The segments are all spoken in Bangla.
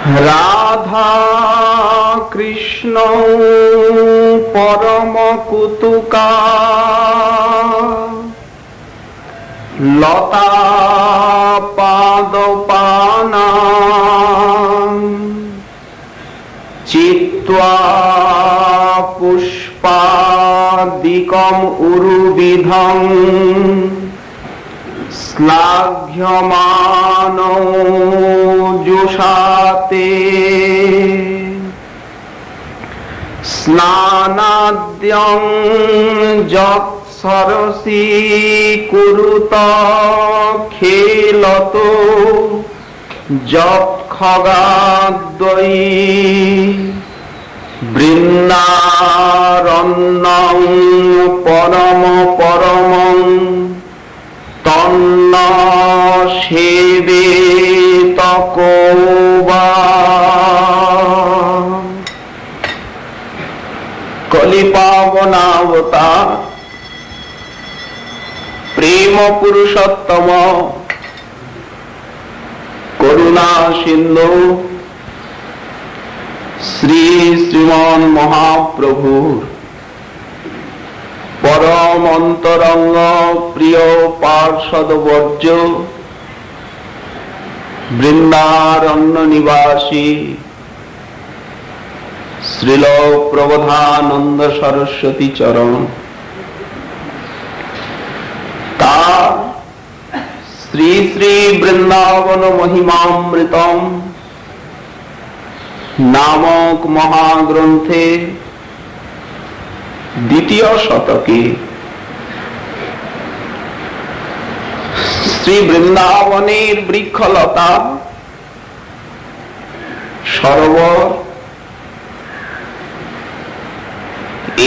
রাধা কৃষ্ণ পরম কুতুকা লতা পাদপানা চিত্ত্বা পুষ্পাদিকম উরুবিধং শ্লাঘ্যমানো জুষাতে স্নানাদ্যং যৎসরসি কুরুত খেলত যৎখগাদ্বৈ বৃন্দারণ্যং পরম পরমং তন্ন সেবেত কো বা। কলিপাবনাবতার প্রেম পুরুষোত্তম করুণা সিন্ধু শ্রী শ্রীমন মহাপ্রভুর পরম অন্তরঙ্গ প্রিয় পার্ষদবর্য বৃন্দারণ্য নিবাসী শ্রীল প্রবোধানন্দ সরস্বতী চরণ তার শ্রী শ্রী বৃন্দাবন মহিমামৃতম নামক মহাগ্রন্থে দ্বিতীয় শতকে শ্রী বৃন্দাবনের বৃক্ষলতা সরোবর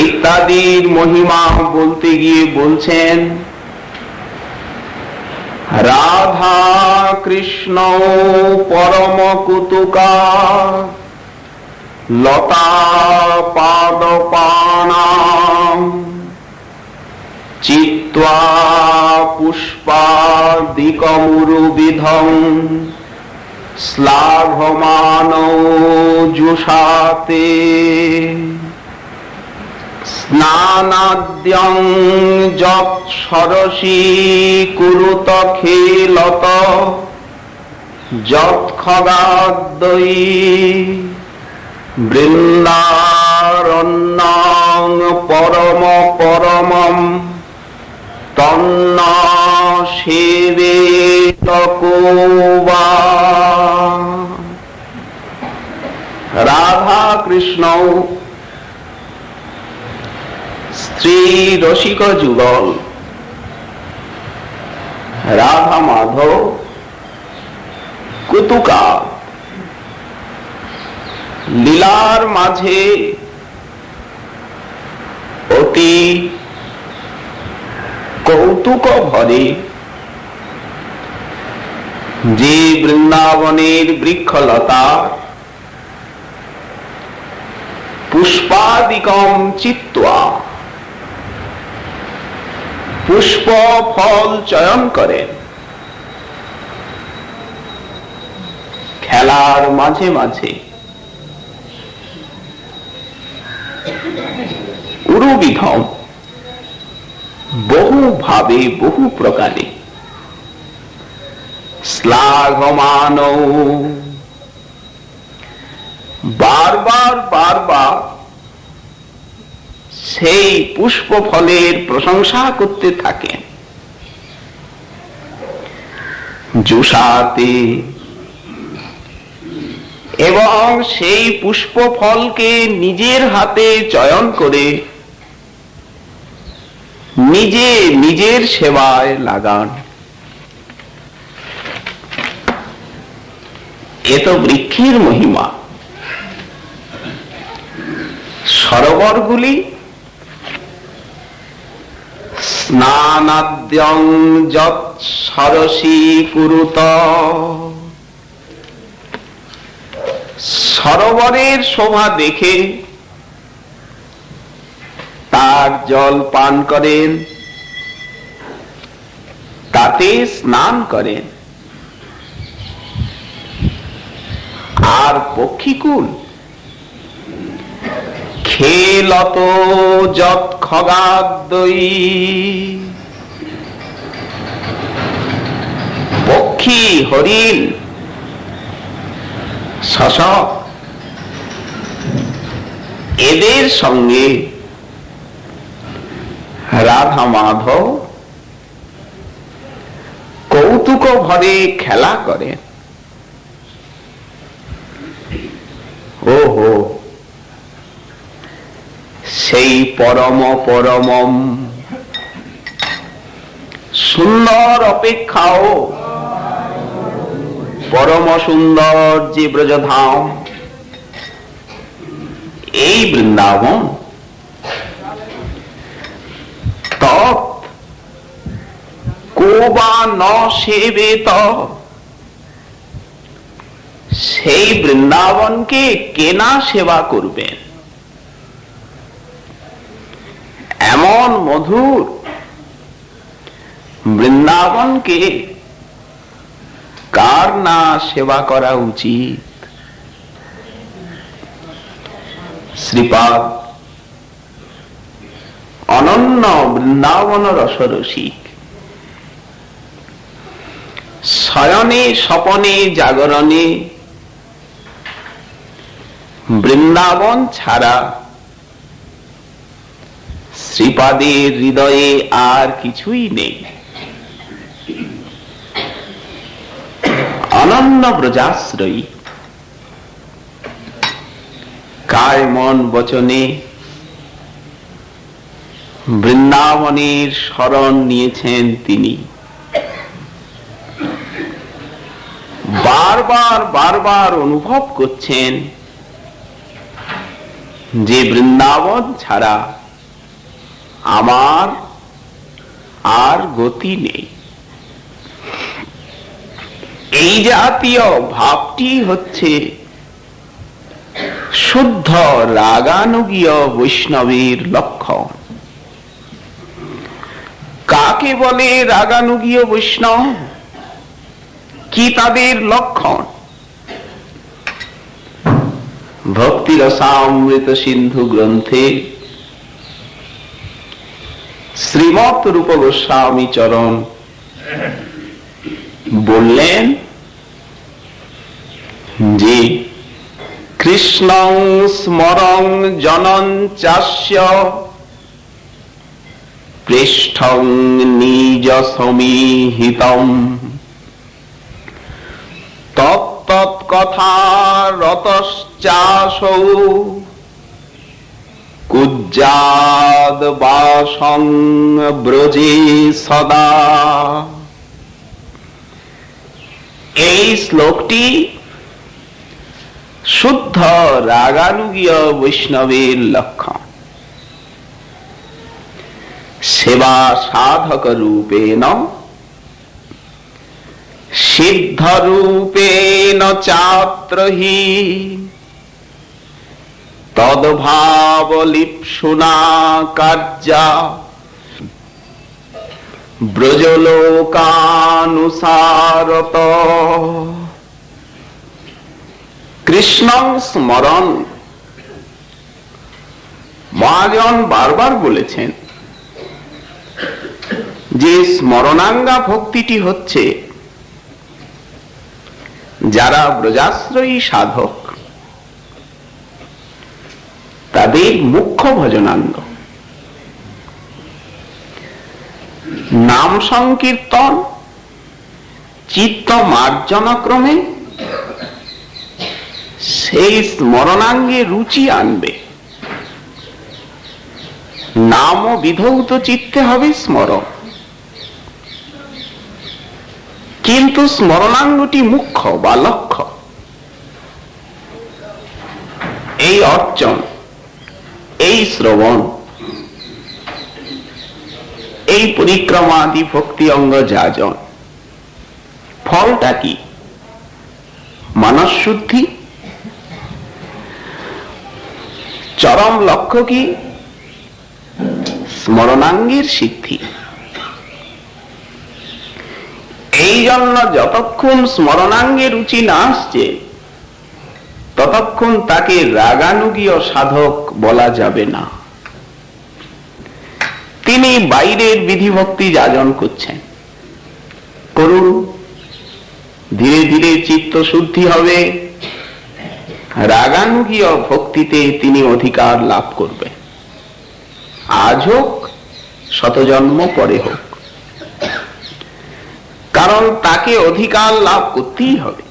ইত্যাদির মহিমা বলতে গিয়ে বলছেন রাধা কৃষ্ণ পরম কুতুকা লতা পাদপানাম চিত্ত্বা পুষ্পাদিকমুরুবিধং শ্লাঘমানো জুষাতে স্নানাদ্যং যৎসরসি কুরুত খেলত যৎখগাদ্বৈ বৃন্দারণ্যং পরম পরমম তন্ন সেবেত কো বা। রাধা কৃষ্ণ স্ত্রী রসিক যুগল রাধা মাধব কুতুকা লীলার মাঝে অতি কৌতুক ভরে যে বৃন্দাবনের বৃক্ষলতা পুষ্পাদিকম চিত্ত্বা পুষ্প ফল চয়ন করেন খেলার মাঝে মাঝে উরুবিধম বহু ভাবে বহু প্রকারে শ্লাঘমান বারবার বারবার সেই পুষ্প ফলের প্রশংসা করতে থাকেন জুষাতে এবং সেই পুষ্প ফলকে নিজের হাতে চয়ন করে নিজে নিজের সেবায় লাগান। এ তো বৃক্ষের মহিমা। সরোবরগুলি স্নানাদ্যং যৎসরসি কুরুত সরোবরের শোভা দেখে তার জল পান করেন, তাতে স্নান করেন। আর পক্ষীকুল খেলত যৎ খগাদ্বৈ। পক্ষী, হরিণ, শশক এদের সঙ্গে রাধা মাধব কৌতুক ভরে খেলা করে। ওহো, সেই পরম পরমম সুন্দর অপেক্ষাও পরম সুন্দর যে ব্রজধাম, এই বৃন্দাবন, তৎ কোবা ন সেবেত, সেই বৃন্দাবনকে কেনা সেবা করবেন? এমন মধুর বৃন্দাবনকে কার না সেবা করা উচিত? শ্রীপাদ অনন্য বৃন্দাবন রসরসিক, শয়নে স্বপনে জাগরণে বৃন্দাবন ছাড়া শ্রীপাদের হৃদয়ে আর কিছুই নেই। অনন্য ব্রজাশ্রয়ী, কায় মন বচনে বৃন্দাবনের শরণ নিয়েছেন তিনি। বারবার বারবার অনুভব করছেন যে বৃন্দাবন ছাড়া আমার আর গতি নেই। এই জাতীয় ভাবটি হচ্ছে শুদ্ধ রাগানুগীয় বৈষ্ণবের লক্ষণ। কাকে বলে রাগানুগীয় বৈষ্ণব? কি তাদের লক্ষণ? ভক্তি রসামৃত সিন্ধু গ্রন্থে শ্রীমৎ রূপ গোস্বামী চরণ বললেন যে কৃষ্ণং স্মরং জনং চাস্য পৃষ্ঠং নিজ সমীহিতম তৎ কথা রতশ্চাসৌ কুজ্জাদ বাসং ব্রজে সদা। এই শ্লোকটি শুদ্ধ রাগানুগীয় বৈষ্ণবের লক্ষণ। সেবা সাধক রূপেণ সিদ্ধ রূপেণ চাত্রহি তদ্ভাব লিপ্সুনা কার্যা ব্রজলোকানুসারত। কৃষ্ণ স্মরণ, মহাজন বারবার বলেছেন যে স্মরণাঙ্গা ভক্তিটি হচ্ছে যারা ব্রজাশ্রয়ী সাধক তাদের মুখ্য ভজনাঙ্গ। নাম সংকীর্তন চিত্ত মার্জনা ক্রমে সেই স্মরণাঙ্গে রুচি আনবে। নাম বিধৌত চিত্তে হবে স্মরণ, কিন্তু স্মরণাঙ্গটি মুখ্য বা লক্ষ্য। এই অর্চন, এই শ্রবণ, এই পরিক্রমাদি ভক্তি অঙ্গ যাজন, ফলটা কি? মানস শুদ্ধি। চরম লক্ষ্য কি? স্মরণাঙ্গের সিদ্ধি। এই জন্য যতক্ষণ স্মরণাঙ্গে রুচি না আসছে ততক্ষণ তাকে রাগানুগীয় সাধক বলা যাবে না। তিনি বাইরের বিধিভক্তি যাজন করছেন, করুন, ধীরে ধীরে চিত্ত শুদ্ধি হবে, রাগানুগীয় ভক্তিতে তিনি অধিকার লাভ করবেন। আজ হোক, শতজন্ম পরে হোক, কারণ তাকে অধিকার লাভ করতেই হবে,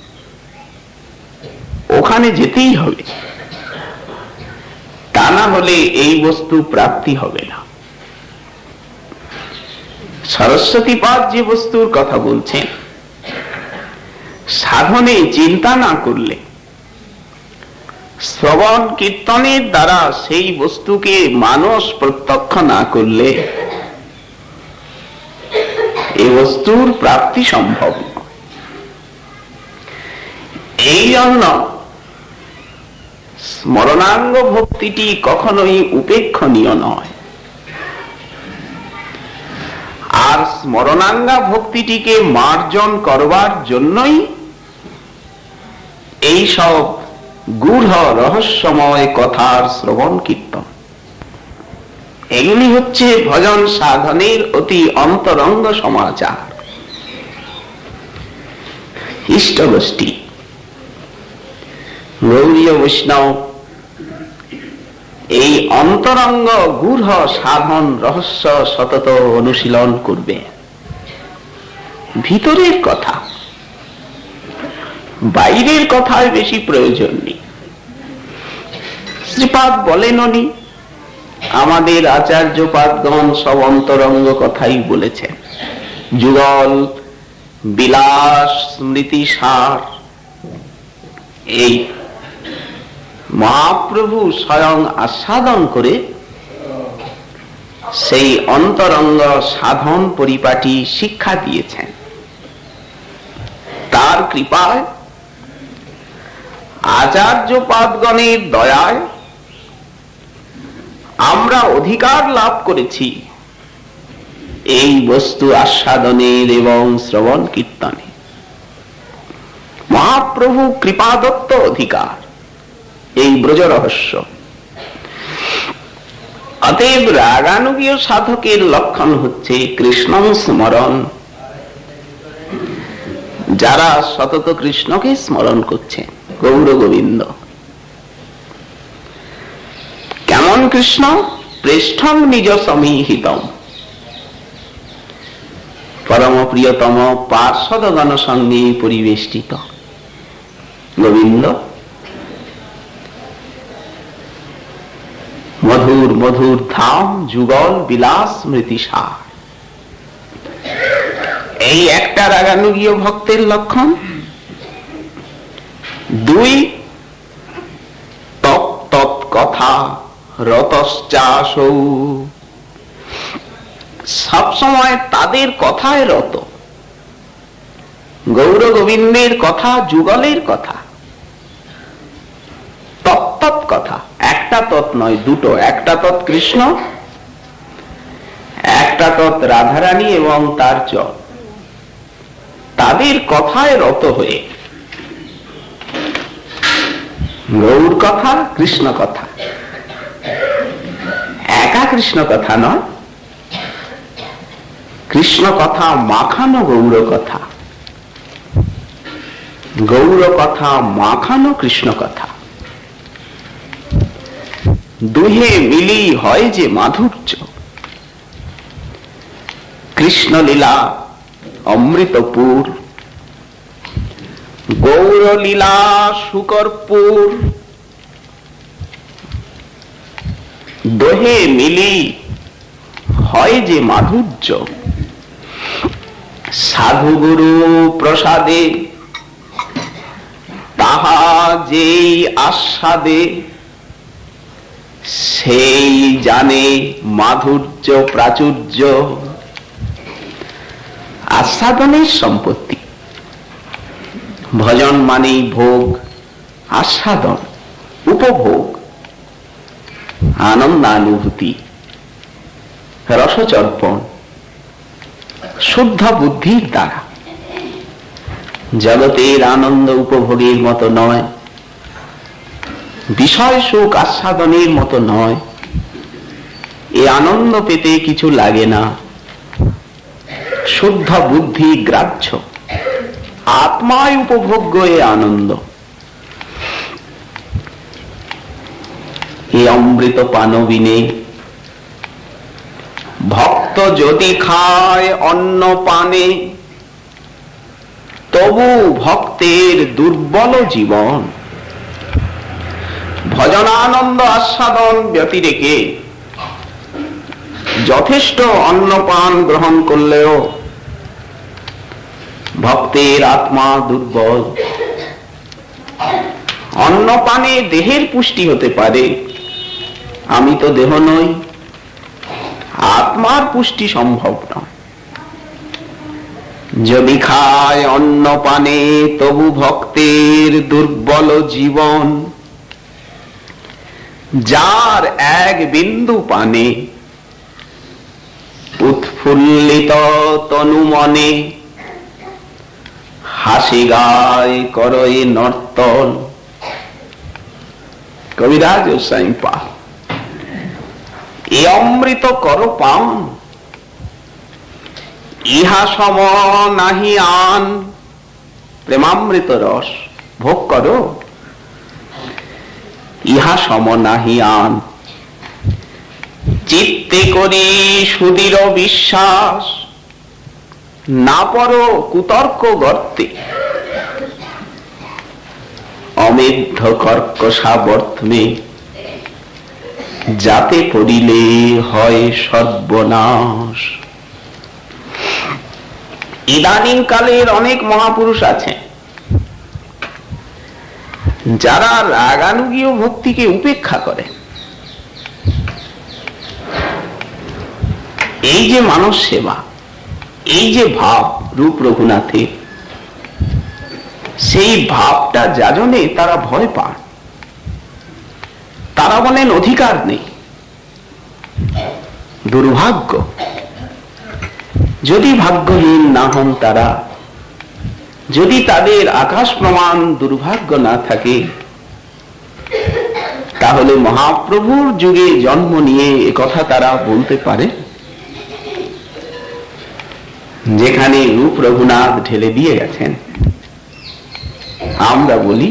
ওখানে যেতেই হবে, তা না হলে এই বস্তু প্রাপ্তি হবে না। সরস্বতীপাদ যে বস্তুর কথা বলছেন, সাধনে চিন্তা না করলে, শ্রবণ কীর্তনের দ্বারা সেই বস্তুকে মানস প্রত্যক্ষ না করলে এই বস্তুর প্রাপ্তি সম্ভব নয়। এই জন্য স্মরণাঙ্গ ভক্তিটি কখনোই উপেক্ষণীয় নয়। আর স্মরণাঙ্গা ভক্তিটিকে মার্জন করবার জন্যই এই সব গূঢ় রহস্যময় কথার শ্রবণ কীর্তন। এগুলি হচ্ছে ভজন সাধনের অতি অন্তরঙ্গ সমাচার। ইষ্টগোষ্ঠী, গৌড়ীয় বৈষ্ণব এই অন্তরঙ্গ গূঢ় সাধন রহস্য সতত অনুশীলন করবে। ভিতরের কথা, বাইরের কথায় বেশি প্রয়োজন নেই। শ্রীপাদ বলেননি, আমাদের আচার্যপাদগণ সব অন্তরঙ্গ কথাই বলেছেন। যুগল, বিলাস, স্মৃতি সার, এই মহাপ্রভু স্বয়ং আস্বাদন করে সেই অন্তরঙ্গ সাধন পরিপাটি শিক্ষা দিয়েছেন। তার কৃপায়, আচার্যপাদগণের দয়ায় আমরা অধিকার লাভ করেছি এই বস্তু আস্বাদনের এবং শ্রবণ কীর্তনে। মহাপ্রভু কৃপাদত্ত অধিকার এই ব্রজ রহস্য। অতএব রাগানুগীয় সাধকের লক্ষণ হচ্ছে কৃষ্ণ স্মরণ। যারা সতত কৃষ্ণকে স্মরণ করছে, গৌর গোবিন্দ। কেমন কৃষ্ণ? প্রেষ্ঠং নিজ সমীহিতম, পরম প্রিয়তম পার্শ্বদগণ সঙ্গে পরিবেষ্টিত গোবিন্দ। মধুর মধুর ধাম, যুগল, বিলাস, স্মৃতি সার, এই একটা রাগানুগীয় ভক্তের লক্ষণ। দুই, তৎ কথা রতশ্চাসৌ, সবসময় তাদের কথায় রত। গৌর গোবিন্দের কথা, যুগলের কথা, তৎ কথা। একটা তৎ নয়, দুটো। একটা তৎ কৃষ্ণ, একটা তৎ রাধারানী এবং তার চর। তাদের কথায় রত হয়ে গৌর কথা, কৃষ্ণ কথা, একা কৃষ্ণ কথা নয়, কৃষ্ণ কথা মাখানো গৌর কথা, গৌর কথা মাখানো কৃষ্ণ কথা। দুহে মিলি হয় যে মাধুর্য। কৃষ্ণ লীলা অমৃতপুর, গৌর লীলা শুকরপুর। দোহে মিলি হয় যে মাধুর্য। সাধু গুরু প্রসাদে তাহা যেই আস্বাদে, সেই জানে মাধুর্য প্রাচুর্য। আস্বাদনের সম্পত্তি। ভজন মানেই ভোগ, আস্বাদন, উপভোগ, আনন্দানুভূতি, রসচর্পণ। শুদ্ধ বুদ্ধির দ্বারা জগতের আনন্দ উপভোগের মতো নয়, বিষয় সুখ আস্বাদনের মতো নয়। এ আনন্দ পেতে কিছু লাগে না, শুদ্ধ বুদ্ধি গ্রাহ্য, আত্মায় উপভোগ্য এ আনন্দ। এ অমৃত পানবিনে ভক্ত যদি খায় অন্ন পানে, তবু ভক্তের দুর্বল জীবন। ভজনানন্দ আস্বাদন ব্যতিরেকে যথেষ্ট অন্নপান গ্রহণ করলেও ভক্তের আত্মা দুর্বল। অন্নপানে দেহের পুষ্টি হতে পারে, আমি তো দেহ নই, আত্মার পুষ্টি সম্ভব নয়। যদি খায় অন্নপানে তবু ভক্তের দুর্বল জীবন। যার এক বিন্দু পানে উৎফুল্লিত তনু মনে, হাসি গায় করয়ে নর্তন। কবিরাজ গোস্বামী পাল। এ অমৃত কর পান, ইহা সম নাহি আন। প্রেমামৃত রস ভোগ করো, ইহা সম নাহি আন। চিত্তে করি সুদৃঢ় বিশ্বাস, না পড়ো কুতর্ক গর্তে। অমেধ্য কর্কশাবর্তমে, যাতে পড়িলে হয় সর্বনাশ। ইদানিং কালের অনেক মহাপুরুষ আছে যারা রাগানুগীয় ভক্তিকে উপেক্ষা করে। এই যে মানব সেবা, এই যে ভাব রূপ রঘুনাথে, সেই ভাবটা যাজনে তারা ভয় পান। তারা বলেন অধিকার নেই। দুর্ভাগ্য। যদি ভাগ্যহীন না হন তারা, যদি তাদের আকাশ প্রমাণ দুর্ভাগ্য না থাকে, তাহলে মহাপ্রভুর যুগে জন্ম নিয়ে একথা তারা বলতে পারে? যেখানে রূপ রঘুনাথ ঢেলে দিয়ে গেছেন, আমরা বলি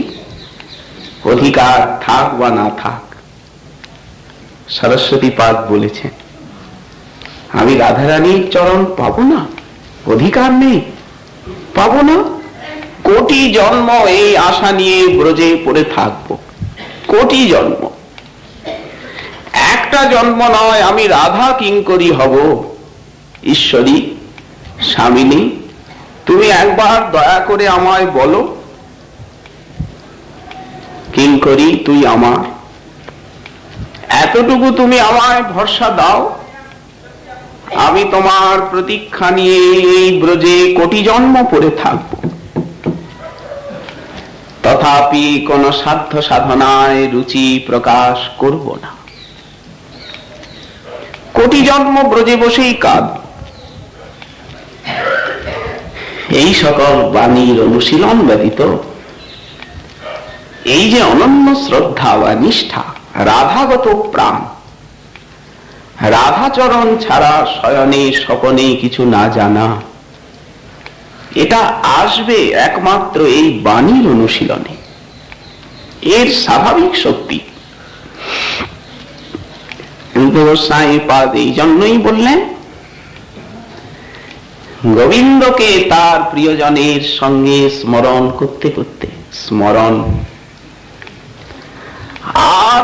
অধিকার থাক বা না থাক। সরস্বতী পাদ বলেছেন, আমি রাধারানীর চরণ পাবো না, অধিকার নেই, পাবো না। কোটি জন্ম এই আশা নিয়ে ব্রজে পড়ে থাকবো, কোটি জন্ম। একটা জন্ম নয়, আমি রাধা কিঙ্করী হব। ঈশ্বরী স্বামিনী, তুমি একবার দয়া করে আমায় বলো, কিঙ্করী তুই আমার, এতটুকু তুমি আমায় ভরসা দাও, আমি তোমার প্রতীক্ষা নিয়ে এই ব্রজে কোটি জন্ম পড়ে থাকব। তথাপি কোন সাধ্য সাধনায় রুচি প্রকাশ করব না। কোটি জন্ম ব্রজে বসেই কাঁদব। এই সকল বাণীর অনুশীলন ব্যতীত এই যে অনন্য শ্রদ্ধা বা নিষ্ঠা, রাধাগত প্রাণ, রাধাচরণ ছাড়া শয়নে স্বপনে কিছু না জানা, এটা আসবে একমাত্র এই বাণীর অনুশীলনে। এর স্বাভাবিক শক্তি। গোস্বামী পাদ এই জন্যই বললেন, গোবিন্দকে তার প্রিয়জনের সঙ্গে স্মরণ করতে করতে, স্মরণ আর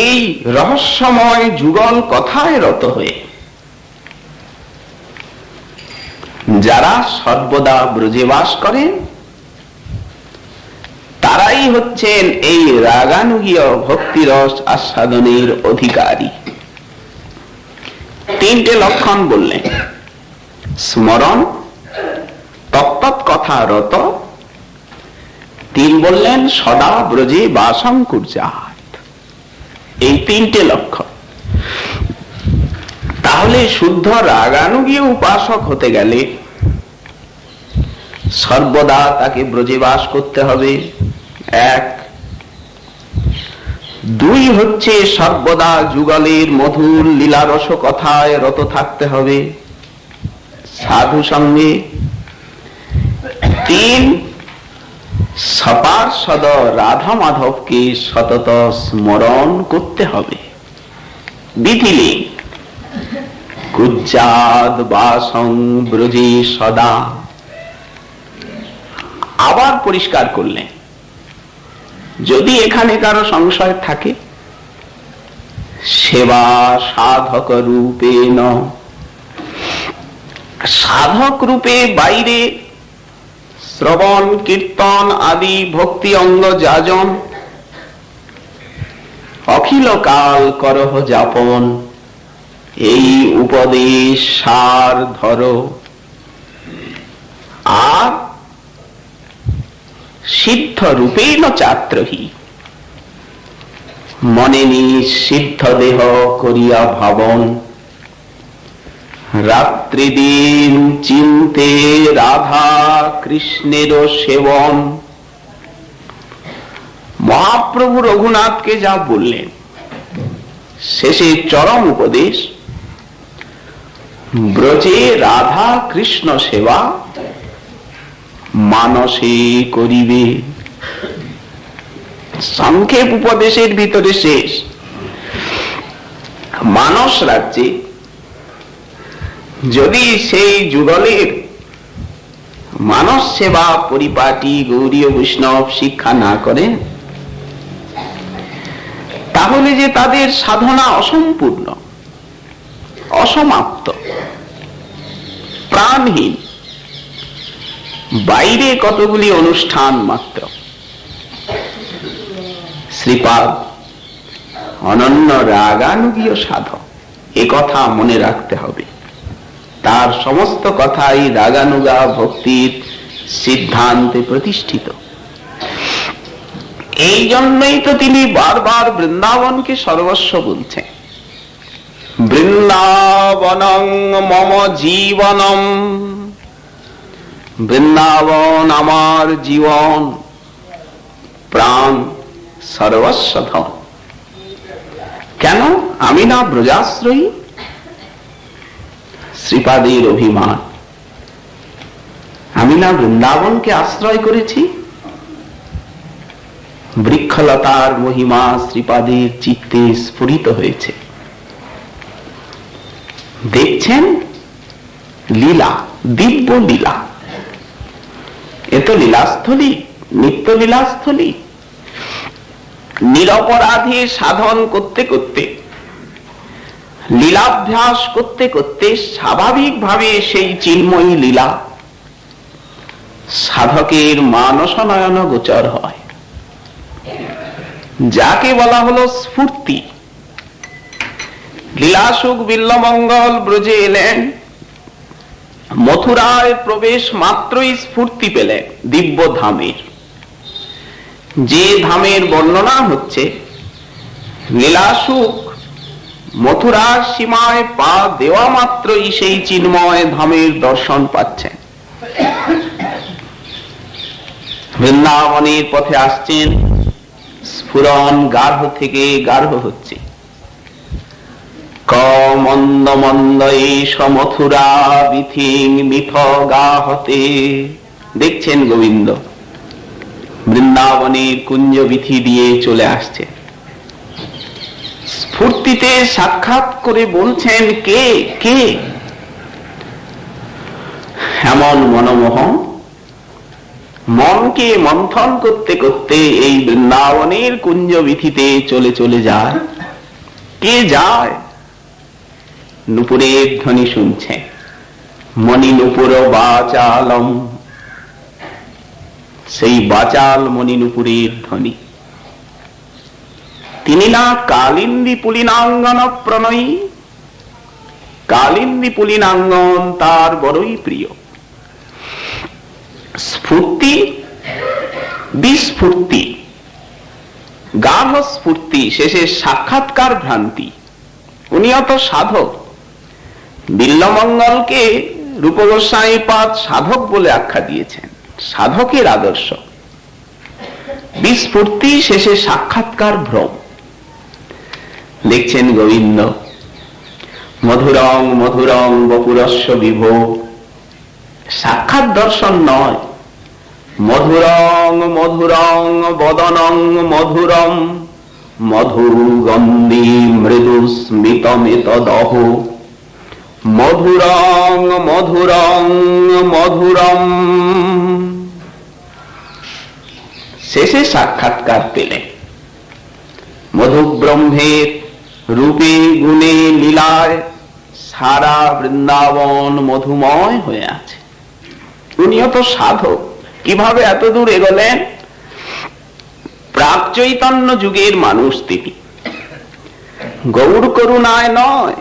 এই রহস্যময় যুগল কথায় রত হয়ে যারা সর্বদা ব্রজে বাস করেন, তারাই হচ্ছেন এই রাগানুগীয় ভক্তিরস আস্বাদনের অধিকারী। তিনটে লক্ষণ বললেন, স্মরণ, তত্তৎ কথা রত, তিন বললেন সদা ব্রজে বাসং কুর্যাৎ। এই তিনটে লক্ষণ। তাহলে শুদ্ধ রাগানুগীয় উপাসক হতে গেলে সর্বদা তাকে ব্রজে বাস করতে হবে। এক, দুই হচ্ছে সর্বদা যুগলের মধুর লীলারস কথায় রত থাকতে হবে সাধু সঙ্গে। তিন, সপার্ষদ রাধা মাধবকে সতত স্মরণ করতে হবে। বিধিলে কুজ্জাদ বাসং ব্রজে সদা। আবার পরিষ্কার করলেন, যদি এখানে কারো সংশয় থাকে, সেবা সাধক রূপে ন, সাধক রূপে বাইরে শ্রবণ কীর্তন আদি ভক্তি অঙ্গ যাজন, অখিল কাল করহ যাপন, এই উপদেশ সার ধরো। আর সিদ্ধ রূপেণ চাত্রহি, মনে নিঃসিদ্ধ দেহ করিয়া ভাবন, রাত্রি দিন চিন্তে রাধা কৃষ্ণের সেবন। মহাপ্রভু রঘুনাথকে যা বললেন, শেষে চরম উপদেশ, ব্রজে রাধা কৃষ্ণ সেবা মানসে করিবে। সংক্ষেপ উপদেশের ভিতরে শেষ। মানস রাজ্যে যদি সেই যুগলের মানস সেবা পরিপাটি গৌরীয় বৈষ্ণব শিক্ষা না করে, তাহলে যে তাদের সাধনা অসম্পূর্ণ, অসমাপ্ত, প্রাণহীন, বাইরে কতগুলি অনুষ্ঠান মাত্র। শ্রীপাদ অনন্য রাগানুগীয় সাধক, এ কথা মনে রাখতে হবে। তার সমস্ত কথাই রাগানুগা ভক্তির সিদ্ধান্তে প্রতিষ্ঠিত। এই জন্যই তো তিনি বারবার বৃন্দাবনকে সর্বস্ব বলছেন। বৃন্দাবনং মম জীবনম, বৃন্দাবন আমার জীবন, প্রাণ সর্বস্ব ধন। কেন? আমি না ব্রজাশ্রয়ী? শ্রীপাদের অভিমান, আমি না বৃন্দাবনকে আশ্রয় করেছি? বৃক্ষলতার মহিমা শ্রীপাদের চিত্তে স্ফুরিত হয়েছে। দেখছেন লীলা, দিব্য লীলা। এ তো লীলাস্থলী, নিত্য লীলাস্থলী। নিরপরাধে সাধন করতে করতে, লীলাভ্যাস করতে করতে স্বাভাবিকভাবে সেই চিন্ময়ী লীলা সাধকের মানস নয়ন গোচর হয়, যাকে বলা হলো স্ফূর্তি। লীলাসুখ বিল্লমঙ্গল ব্রজে এলেন, মথুরায় প্রবেশ মাত্রই স্ফূর্তি পেলেন দিব্য ধামের। যে ধামের বর্ণনা হচ্ছে, লীলাসুখ মথুরার সীমায় পা দেওয়া মাত্রই সেই চিন্ময় ধামের দর্শন পাচ্ছেন। বৃন্দাবনের পথে আসছেন, স্ফুরণ গাঢ় থেকে গাঢ় হচ্ছে। ক মন্দ মন্দ এষ মথুরা বিথিং মিথ গাহতে। দেখছেন গোবিন্দ বৃন্দাবনের কুঞ্জ বিথি দিয়ে চলে আসছে। স্ফূর্তিতে সাক্ষাৎ করে বলছেন, কে কে এমন মনমোহন? মনকে মন্থন করতে করতে এই বৃন্দাবনের কুঞ্জ বিথিতে চলে চলে যায়। কে যায়? নুপুরের ধ্বনি শুনছে, মণি নুপুর বাচালম। সেই বাচাল মণি নুপুরের ধ্বনি। তিনি না কালিন্দী পুলিনাঙ্গন প্রণয়ী? কালিন্দী পুলিনাঙ্গন তার বড়ই প্রিয়। স্ফূর্তি বিস্ফূর্তি, গাঢ় স্ফূর্তি, শেষে সাক্ষাৎকার ভ্রান্তি। উনি অত সাধক। বিল্লমঙ্গলকে রূপ গোস্বামীপাদ সাধক বলে আখ্যা দিয়েছেন, সাধকের আদর্শ। বিস্ফূর্তি, শেষে সাক্ষাৎকার ভ্রম। দেখছেন গোবিন্দ মধুরং মধুরং বপুরস্য বিভো, সাক্ষাৎ দর্শন নয়, মধুরং মধুরং বদনং মধুরম মধুগন্ধি মৃদু স্মিতমিতদহ, মধুরং মধুরং মধুরম। শেষে সাক্ষাৎকার পেলেন। মধু ব্রহ্মের রূপে গুণে লীলায় সারা বৃন্দাবন মধুময় হয়ে আছে। উনিও তো সাধক, কিভাবে এত দূর এগোলেন? প্রাক চৈতন্য যুগের মানুষ তিনি, গৌর করুণায় নয়,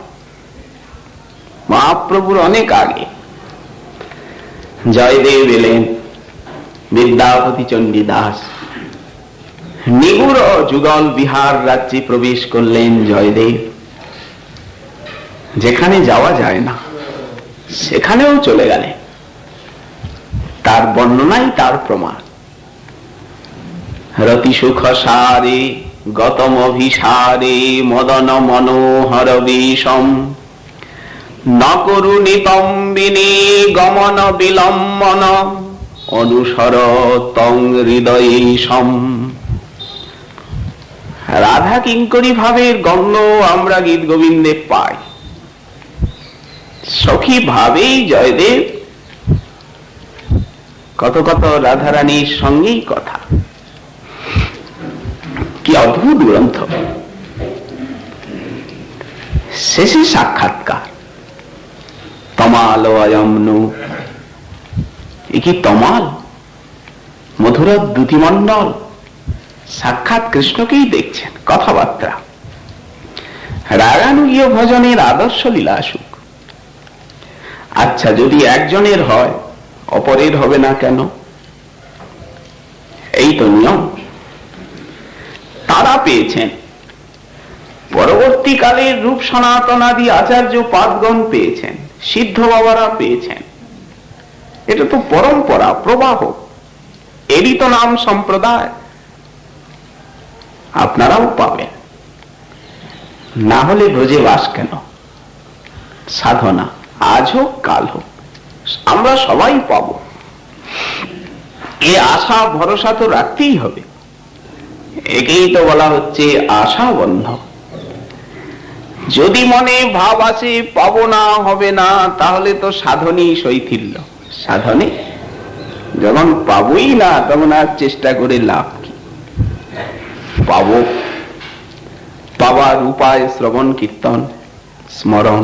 মহাপ্রভুর অনেক আগে। জয়দেব এলেন, বিদ্যাপতি চণ্ডী দাস নিগুড় যুগল বিহার রাজ্যে প্রবেশ করলেন। জয়দেব যেখানে যাওয়া যায় না সেখানেও চলে গেলেন, তার বর্ণনাই তার প্রমাণ। রতি সুখ সারে গতম অভিসারে মদন মনোহর বিষম, ন করুণিতম্বিনী গমন বিলম্বন অনুসর তং হৃদয়েশম। রাধা কিঙ্করী ভাবের গন্ধ আমরা গীত গোবিন্দে পাই। সখী ভাবেই জয়দেব কত কত রাধারানীর সঙ্গেই কথা। কি অদ্ভুত গ্রন্থ। শেষে সাক্ষাৎকার, তমাল অয়ম্নু। এ কি তমাল? মধুর দ্যুতিমণ্ডল সাক্ষাৎ কৃষ্ণকেই দেখছেন, কথাবার্তা। রাগানুগীয় ভজনের আদর্শ লীলাসুখ। আচ্ছা, যদি একজনের হয় অপরের হবে না কেন? এই তো নিয়ম। তারা পেয়েছেন, পরবর্তীকালের রূপ সনাতনাদি আচার্য পাদগণ পেয়েছেন, সিদ্ধ বাবারা পেয়েছেন। এটা তো পরম্পরা, প্রবাহ। এরই তো নাম সম্প্রদায়। আপনারাও পাবেন, না হলে ব্রজে বাস কেন? সাধনা আজ হোক কাল হোক আমরা সবাই পাবো, এ আশা ভরসা তো রাখতেই হবে। একেই তো বলা হচ্ছে আশা বন্ধ। যদি মনে ভাব আছে পাবো না, হবে না, তাহলে তো সাধনই শৈথিল্য। সাধনে যখন পাবোই না তখন আর চেষ্টা করে লাভ কি? পাবো, পাবার উপায় শ্রবণ কীর্তন স্মরণ।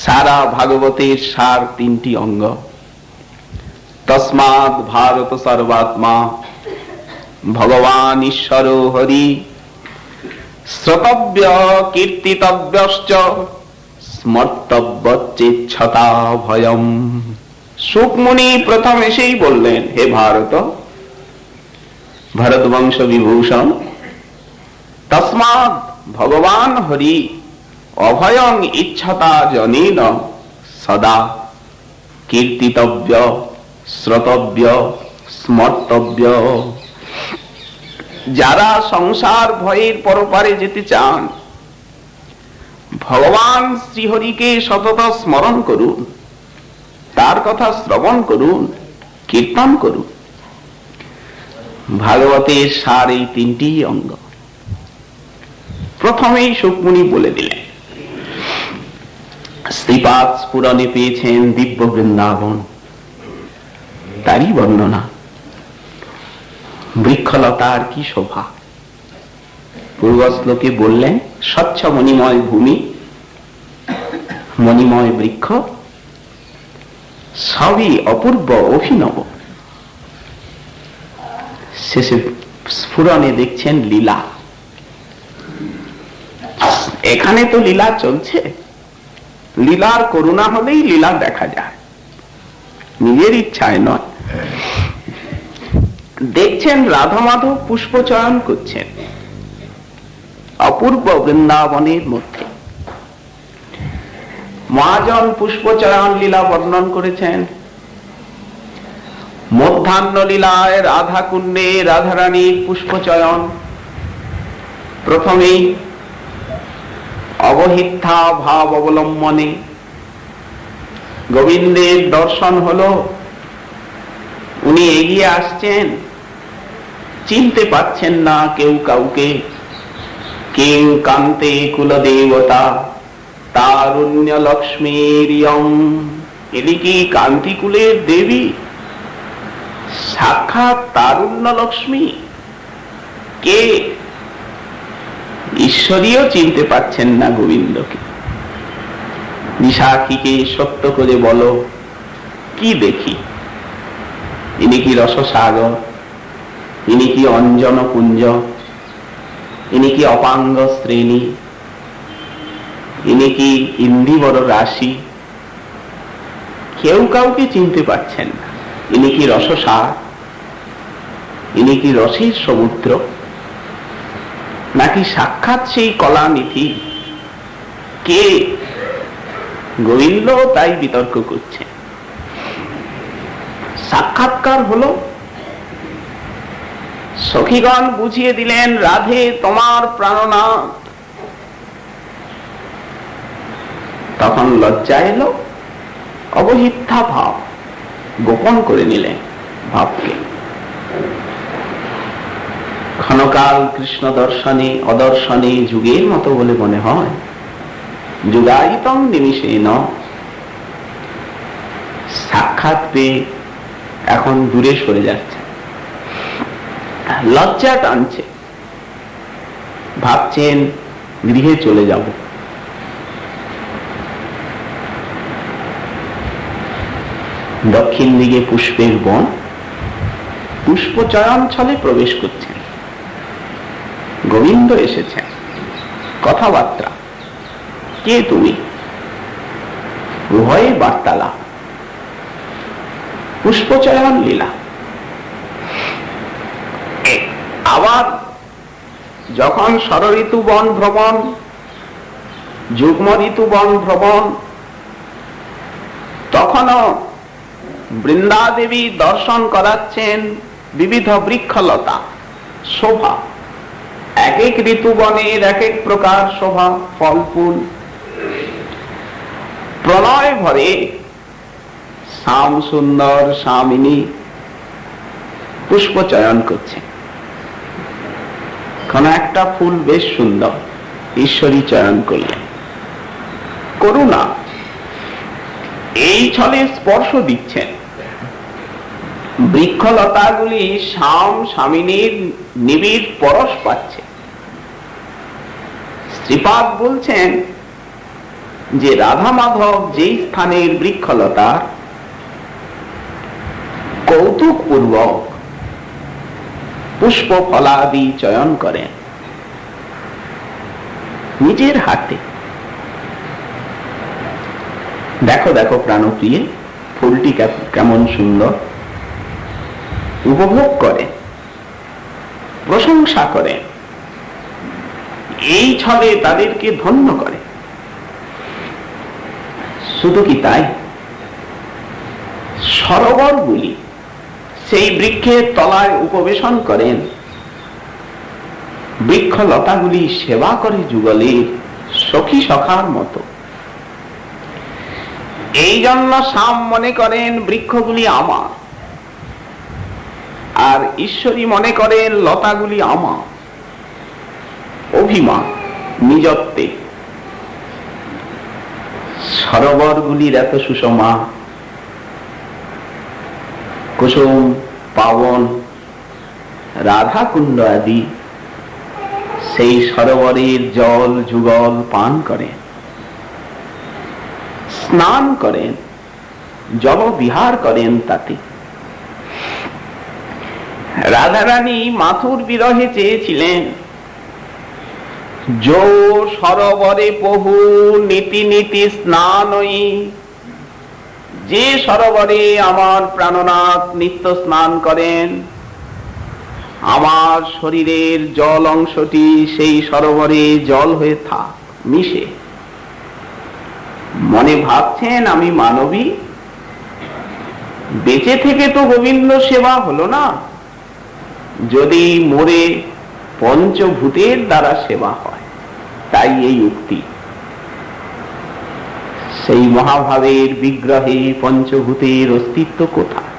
সারা ভাগবতের সার তিনটি অঙ্গ। তস্মাৎ ভারত সর্বাত্মা ভগবান ঈশ্বর হরি, শ্রোতব্য কীর্তিতব্যশ্চ স্মর্তব্য চেচ্ছতা ভয়ম। শুকমুনি প্রথম এসেই বললেন, হে ভারত, ভরতবংশ বিভূষণ, তস্মাৎ ভগবান হরি অভয়ং ইচ্ছতা জনেন সদা কীর্তিতব্য শ্রোতব্য স্মর্তব্য। যারা সংসার ভয়ের পরপারে যেতে চান, ভগবান শ্রীহরিকে সতত স্মরণ করুন, তার কথা শ্রবণ করুন, কীর্তন করুন। ভাগবতের সার এই তিনটি অঙ্গ। প্রথমেই শুকমুনি বলে দিলেন। শ্রীপাদ স্ফুরণে পেয়েছেন দিব্য বৃন্দাবন, তারই বর্ণনা। বৃক্ষলতার কি শোভা। পূর্ব শ্লোকে বললেন স্বচ্ছ মণিময় ভূমি, মণিময় বৃক্ষ, সবই অপূর্ব অভিনব। শেষে স্ফুরণে দেখছেন লীলা। এখানে তো লীলা চলছে। লীলার করুণা হলেই লীলা দেখা যায়, নিজের ইচ্ছায় নয়। দেখছেন রাধা মাধব পুষ্প চয়ন করছেন অপূর্ব বৃন্দাবনের মধ্যে। মহাজন পুষ্প চয়ন লীলা বর্ণন করেছেন। মধ্যাহ্ন লীলায় রাধা কুণ্ডে রাধারানীর পুষ্প চয়ন। প্রথমেই অবহিতা ভাব অবলম্বনে গোবিন্দের দর্শন হলো। উনি এগিয়ে আসছেন, চিনতে পাচ্ছেন না কেউ কাউকে। কিং কান্তে কুলদেবতা তারুণ্য লক্ষ্মীরিয়ম, এটি কি কান্তিকুলের দেবী, সাক্ষাৎ তারুণ্য লক্ষ্মী। কে? ঈশ্বরীও চিনতে পাচ্ছেন না গোবিন্দকে। নিশাখীকে সত্য করে বলো, কি দেখি? ইনি কি রসসাগর? ইনি কি অঞ্জন কুঞ্জ? ইনি কি অপাঙ্গ শ্রেণী? ইনি কি ইন্দিবর রাশি? কেউ কাউকে চিনতে পারছেন না। ইনি কি রসসার? ইনি কি রসের সমুদ্র, নাকি সাক্ষাৎ সেই কলানিধি? কে? গোবিন্দ তাই বিতর্ক করছে। সাক্ষাৎকার হলো, সখীগণ বুঝিয়ে দিলেন, রাধে তোমার প্রাণনাথ। তখন লজ্জা এলো, অবহিতা ভাব গোপন করে নিলেন ভাবকে। ক্ষণকাল কৃষ্ণ দর্শনে অদর্শনে যুগের মতো বলে মনে হয়। যুগায়িতং নিমিষেন, সাক্ষাৎ পেয়ে এখন দূরে সরে যাচ্ছে, লজ্জা টানছে, ভাবছেন গৃহে চলে যাব। দক্ষিণ দিকে পুষ্পের বন, পুষ্প চয়ন ছলে প্রবেশ করছেন। গোবিন্দ এসেছেন, কথাবার্তা, কে তুমি? উভয়ে বার্তালাপ, পুষ্পচয়ন লীলা। আবার যখন ষড়ঋতু বন ভ্রমণ, যুগ্ম ঋতু বন ভ্রমণ, তখনও বৃন্দাদেবী দর্শন করাচ্ছেন বিবিধ বৃক্ষলতা, শোভা। এক এক ঋতুবনের এক এক প্রকার শোভা, ফল ফুল। প্রণয় ভরে শ্যাম সুন্দর স্বামিনী পুষ্প চয়ন করছে। কোন একটা ফুল বেশ সুন্দর, ঈশ্বরী চয়ন করলেন। করুণা এই ছলে স্পর্শ দিচ্ছেন। বৃক্ষলতাগুলি শ্যাম স্বামিনীর নিবিড় পরশ পাচ্ছে। শ্রীপাদ বলছেন যে রাধা মাধব যেই স্থানের বৃক্ষলতা কৌতুক পূর্বক পুষ্প ফলাদি চয়ন করেন নিজের হাতে। দেখো দেখো প্রাণপ্রিয়ে, ফুলটি কেমন সুন্দর, উপভোগ করে, প্রশংসা করে, এই ছলে তাদেরকে ধন্য করে। শুধু কি তাই, সরোবরগুলি সেই বৃক্ষের তলায় উপবেশন করেন, বৃক্ষলতাগুলি সেবা করে যুগলে সখী সখার মতো। এই জন্য শ্যাম মনে করেন বৃক্ষগুলি আমার, আর ঈশ্বরী মনে করেন লতাগুলি আমার। অভিমান, নিজত্বে। সরোবরগুলির এত সুষমা, কুসুম পাবন রাধা কুণ্ড আদি, সেই সরোবরের জল যুগল পান করেন, স্নান করেন, জল বিহার করেন। তাতে রাধারানী মাথুর বিরহে চেয়েছিলেন, যো সরোবরে বহু নীতি নীতি স্নানই, যে সরোবরে আমার প্রাণনাথ নিত্য স্নান করেন, আমার শরীরের জল অংশটি সেই সরোবরে জল হয়ে থাক, মিশে। মনে ভাবছেন আমি মানবী, বেঁচে থেকে তো গোবিন্দ সেবা হলো না, যদি মরে পঞ্চভূতের দ্বারা সেবা হয়। তাই এই উক্তি, সেই মহাভাবের বিগ্রহে পঞ্চভূতের অস্তিত্ব কোথায়?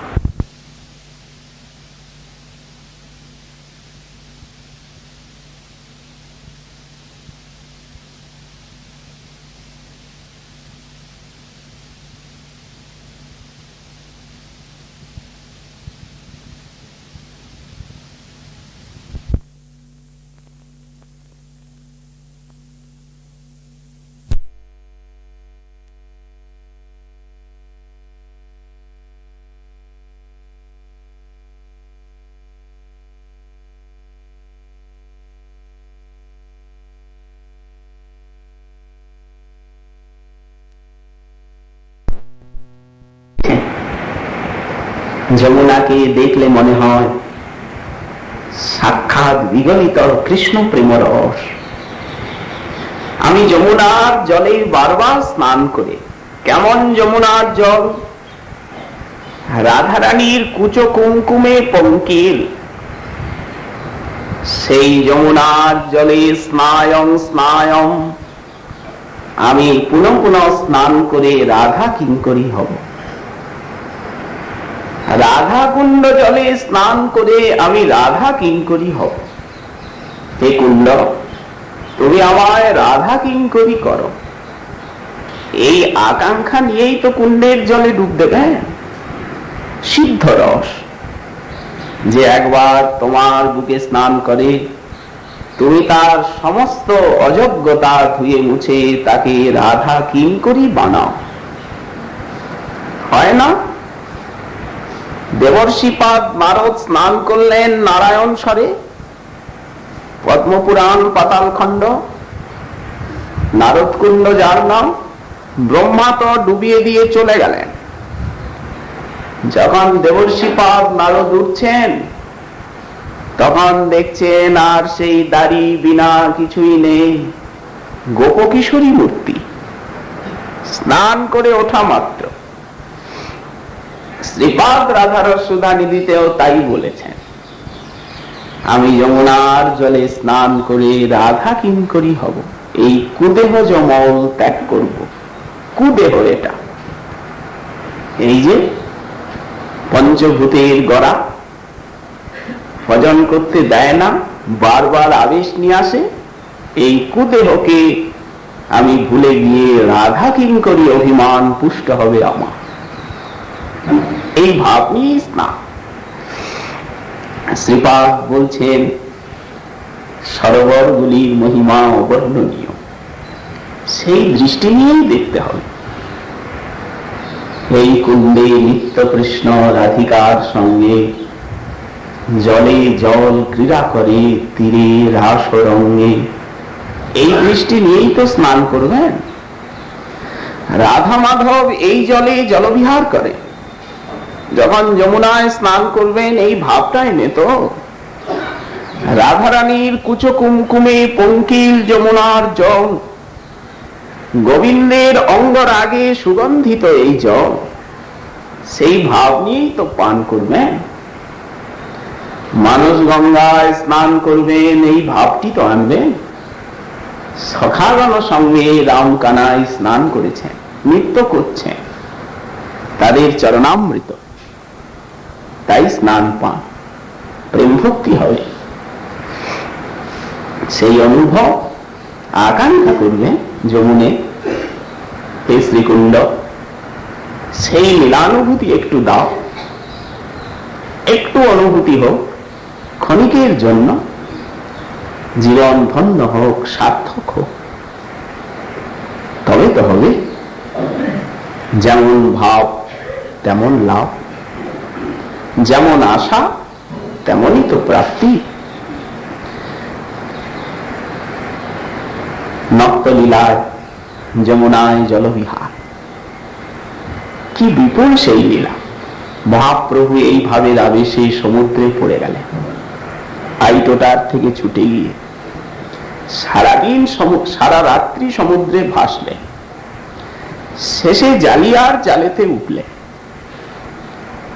যমুনাকে দেখলে মনে হয় সাক্ষাৎ বিগলিত কৃষ্ণ প্রেমরস। আমি যমুনার জলে বারবার স্নান করে, কেমন যমুনার জল, রাধারানীর কুচো কুমকুমে পঙ্কিল। সেই যমুনার জলে স্নায়ং স্নায়ং আমি পুনঃ পুনঃ স্নান করে রাধা কিঙ্করী হব। রাধা কুণ্ড জলে স্নান করে আমি রাধা কিঙ্করী হব। হে কুণ্ড, তুমি আমায় রাধা কিঙ্করী করো। এই আকাঙ্ক্ষা নিয়েই তো কুণ্ডের জলে ডুব দেবে সিদ্ধ রস। যে একবার তোমার বুকে স্নান করে, তুমি তার সমস্ত অযোগ্যতা ধুয়ে মুছে তাকে রাধা কিঙ্করী বানাও। হয় না? দেবর্ষিপাদ নারদ স্নান করলেন নারায়ণ স্বরে, পদ্মপুরাণ পাতাল খণ্ড, নারদ কুণ্ড যার নাম, ব্রহ্মা তো ডুবিয়ে দিয়ে চলে গেলেন। যখন দেবর্ষিপাদ নারদ উঠছেন, তখন দেখছেন আর সেই দাড়ি বিনা কিছুই নেই, গোপকিশোরী মূর্তি। স্নান করে ওঠা মাত্র। শ্রীপাদ রাধার সুধা নিধিতেও তাই বলেছেন, আমি যমুনার জলে স্নান করে রাধা কিঙ্করী হব। এই কুদেহ যমল ত্যাগ করব। কুদেহ এটা, এই যে পঞ্চভূতের গড়া, ভজন করতে দেয় না, বারবার আবেশ নিয়ে আসে। এই কুদেহকে আমি ভুলে গিয়ে রাধা কিঙ্করী অভিমান পুষ্ট হবে আমার। এই ভাব নিয়ে স্নান। শ্রীপাদ বলছেন সরোবরগুলির মহিমা অবর্ণনীয়, সেই দৃষ্টি নিয়েই দেখতে হবে। এই কুণ্ডে নিত্য কৃষ্ণ রাধিকার সঙ্গে জলে জল ক্রীড়া করে, তীরে রাস রঙ্গে, এই দৃষ্টি নিয়েই তো স্নান করবেন। রাধা মাধব এই জলে জলবিহার করে। যখন যমুনায় স্নান করবেন এই ভাবটা এনে তো, রাধারানীর কুচো কুমকুমে পঙ্কিল যমুনার জল, গোবিন্দের অঙ্গরাগে সুগন্ধিত এই জল, সেই ভাব নিয়েই তো পান করবেন। মানস গঙ্গায় স্নান করবেন, এই ভাবটি তো আনবেন। সখাগণ সঙ্গে রাম কানাই স্নান করেছেন, নৃত্য করছেন, তাদের চরণামৃত, তাই স্নান পান, প্রেম ভক্তি হবে। সেই অনুভব আকাঙ্ক্ষা করবেন যমুনে, হে শ্রীকুণ্ড, সেই লীলানুভূতি একটু দাও, একটু অনুভূতি হোক, ক্ষণিকের জন্য, জীবন ধন্য হোক, সার্থক হোক। তবে তো হবে। যেমন ভাব তেমন লাভ, যেমন আশা তেমনই তো প্রাপ্তি। নক্তলীলায় যমুনায় জলবিহার, কি বিপুল সেই লীলা। মহাপ্রভু এইভাবে আবেশে সমুদ্রে পড়ে গেলেন, আইটোটার থেকে ছুটে গিয়ে সারাদিন সারা রাত্রি সমুদ্রে ভাসলেন, শেষে জালিয়ার জালেতে উঠলেন।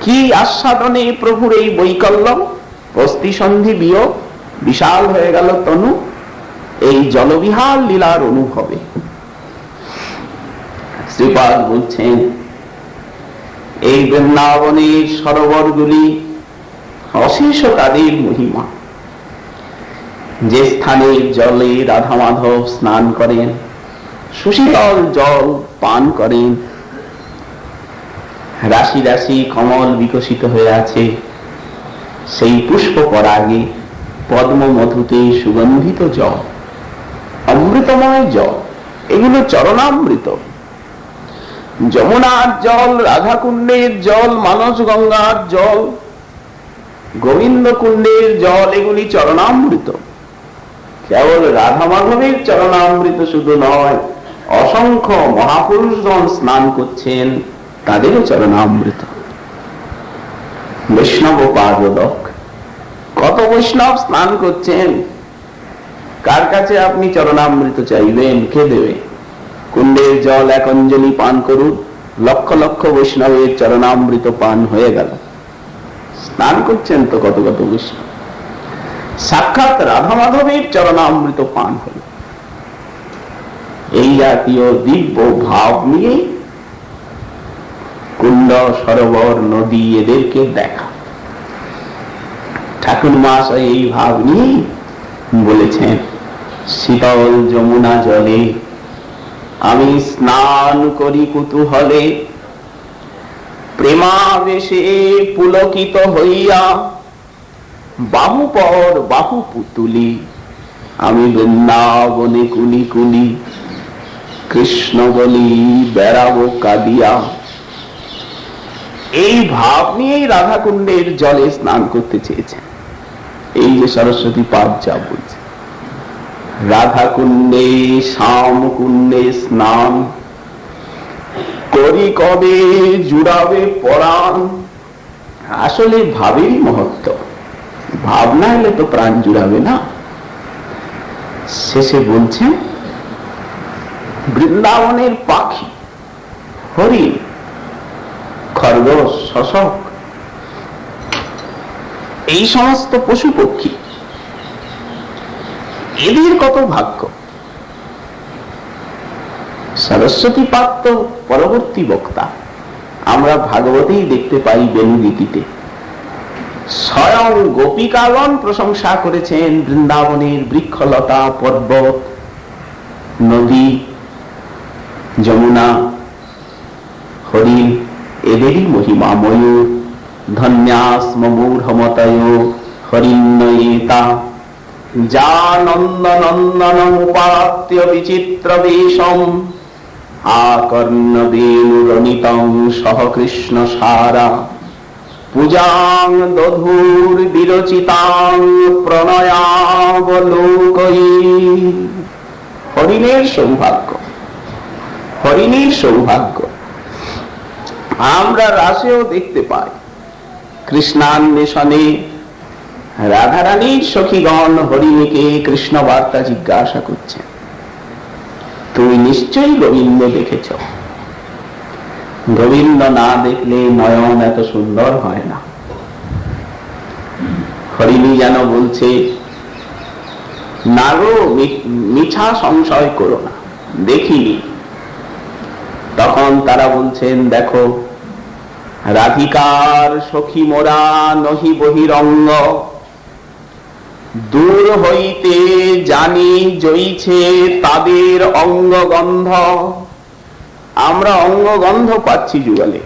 কি আস্বাদনে প্রভুর এই বৈকল্যম, অস্থি সন্ধি বিয়োগ, বিশাল হয়ে গেল তনু এই জলবিহার লীলার অনুভবে। শ্রীপাদ বলছেন, এই বৃন্দাবনের সরোবরগুলি অশেষ তাদের মহিমা। যে স্থানের জলে রাধা মাধব স্নান করেন, সুশীতল জল পান করেন, রাশি রাশি কমল বিকশিত হয়ে আছে, সেই পুষ্প পরাগে পদ্ম মধুতে সুগন্ধিত জল, অমৃতময় জল, এগুলো চরণামৃত। যমুনার জল, রাধাকুণ্ডের জল, মানস গঙ্গার জল, গোবিন্দ কুণ্ডের জল, এগুলি চরণামৃত। কেবল রাধা মাধবের চরণামৃত শুধু নয়, অসংখ্য মহাপুরুষগণ স্নান করছেন, তাদেরও চরণামৃত। বৈষ্ণব পাদক, কত বৈষ্ণব স্নান করছেন, কার কাছে আপনি চরণামৃত চাইবেন? কে দেবে? কুণ্ডের জল এক অঞ্জলি পান করুন, লক্ষ লক্ষ বৈষ্ণবের চরণামৃত পান হয়ে গেল। স্নান করছেন তো কত কত বৈষ্ণব, সাক্ষাৎ রাধা মাধবের চরণামৃত পান হল। এই জাতীয় দিব্য ভাব নিয়ে কুণ্ড, সরোবর, নদী এদেরকে দেখা। ঠাকুর মহাশয় এই ভাব নিয়ে বলেছেন, শীতল যমুনা জলে আমি স্নান করি কুতূহলে, প্রেমাবেশে পুলকিত হইয়া বাহু পর বাহু পুতুলি, আমি বৃন্দাবনে কুলি কুলি কৃষ্ণ বলি বেড়াবো কাঁদিয়া। এই ভাব নিয়েই রাধাকুণ্ডের জলে স্নান করতে চেয়েছেন। এই যে সরস্বতী পাদ যা বলছে, রাধাকুণ্ডে শ্যামকুণ্ডে স্নান করি কবে জুড়াবে পরাণ। আসলে ভাবেরই মহত্ব, ভাব না হলে তো প্রাণ জুড়াবে না। শেষে বলছেন, বৃন্দাবনের পাখি, হরিণ, খরগোশ, শশক, এই সমস্ত পশু পক্ষী, এদের কত ভাগ্য। সরস্বতী পাত্র পরবর্তী বক্তা, আমরা ভাগবতেই দেখতে পাই, বেণুগীতিতে স্বয়ং গোপিকাগণ প্রশংসা করেছেন বৃন্দাবনের বৃক্ষলতা, পর্বত, নদী, যমুনা, হরিণ, এদেরই মহিমা। ময়ূর ধন্যাস্ম মূঢ়মতয় হরিণ্যয়েতা, যা নন্দনন্দনম উপাত্য বিচিত্র বেশম, আকর্ণবেণুরণিতং সহ কৃষ্ণ সারা, পূজাং দধুর বিরচিতাং প্রণয়াবলোকয়ী। হরিণের সৌভাগ্য, হরিণের সৌভাগ্য আমরা রাসেও দেখতে পাই। কৃষ্ণান্বেষণে রাধারানীর সখীগণ হরিণীকে কৃষ্ণ বার্তা জিজ্ঞাসা করছে, তুমি নিশ্চয়ই গোবিন্দ দেখেছ। গোবিন্দ না দেখলে নয়ন এত সুন্দর হয় না। হরিণী যেন বলছে, না গো, মিছা সংশয় করো না, দেখিনি। তখন তারা বলছেন, দেখো, রাধিকার সখী মোরা নহি বহিরঙ্গ, দূর হইতে জানি জইছে তাদের অঙ্গগন্ধ। আমরা অঙ্গগন্ধ পাচ্ছি যুগলে।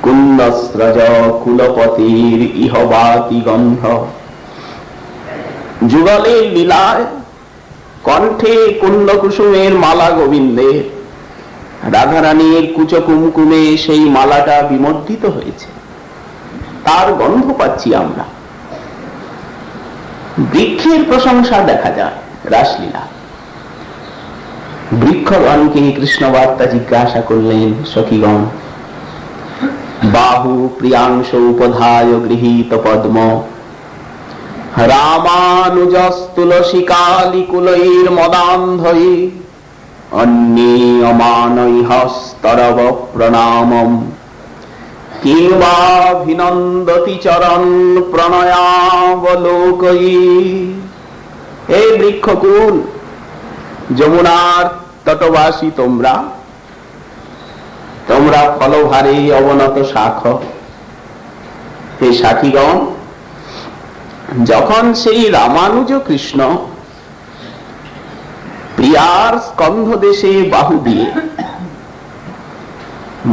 কুন্দস্রজ কুলপতির ইহবাতি গন্ধ। যুগলের লীলায় কণ্ঠে কুন্দ কুসুমের মালা গোবিন্দের, রাধারানীর কুচকুমকুমে সেই মালাটা বিমর্দিত হয়েছে, তার গন্ধ পাচ্ছি আমরা। বৃক্ষের প্রশংসা দেখা যায় রাসলীলা। বৃক্ষগণকে কৃষ্ণ বার্তা জিজ্ঞাসা করলেন সখীগণ। বাহু প্রিয়াংশ উপধায় গৃহীত পদ্ম, রামানুজস্তুলসী কালিকুলৈর মদান্ধৈ, অন্যে অমানৈহস্তরব প্রণামম, কিংবাভিনন্দতি চরণ প্রণয়াবলোকয়ী। হে বৃক্ষকুল, যমুনার তটবাসী তোমরা, তোমরা ফলভারে অবনত শাখ। হে সাখীগণ, যখন সেই রামানুজ কৃষ্ণ প্রিয়ার স্কন্ধ দেশে বাহু দিয়ে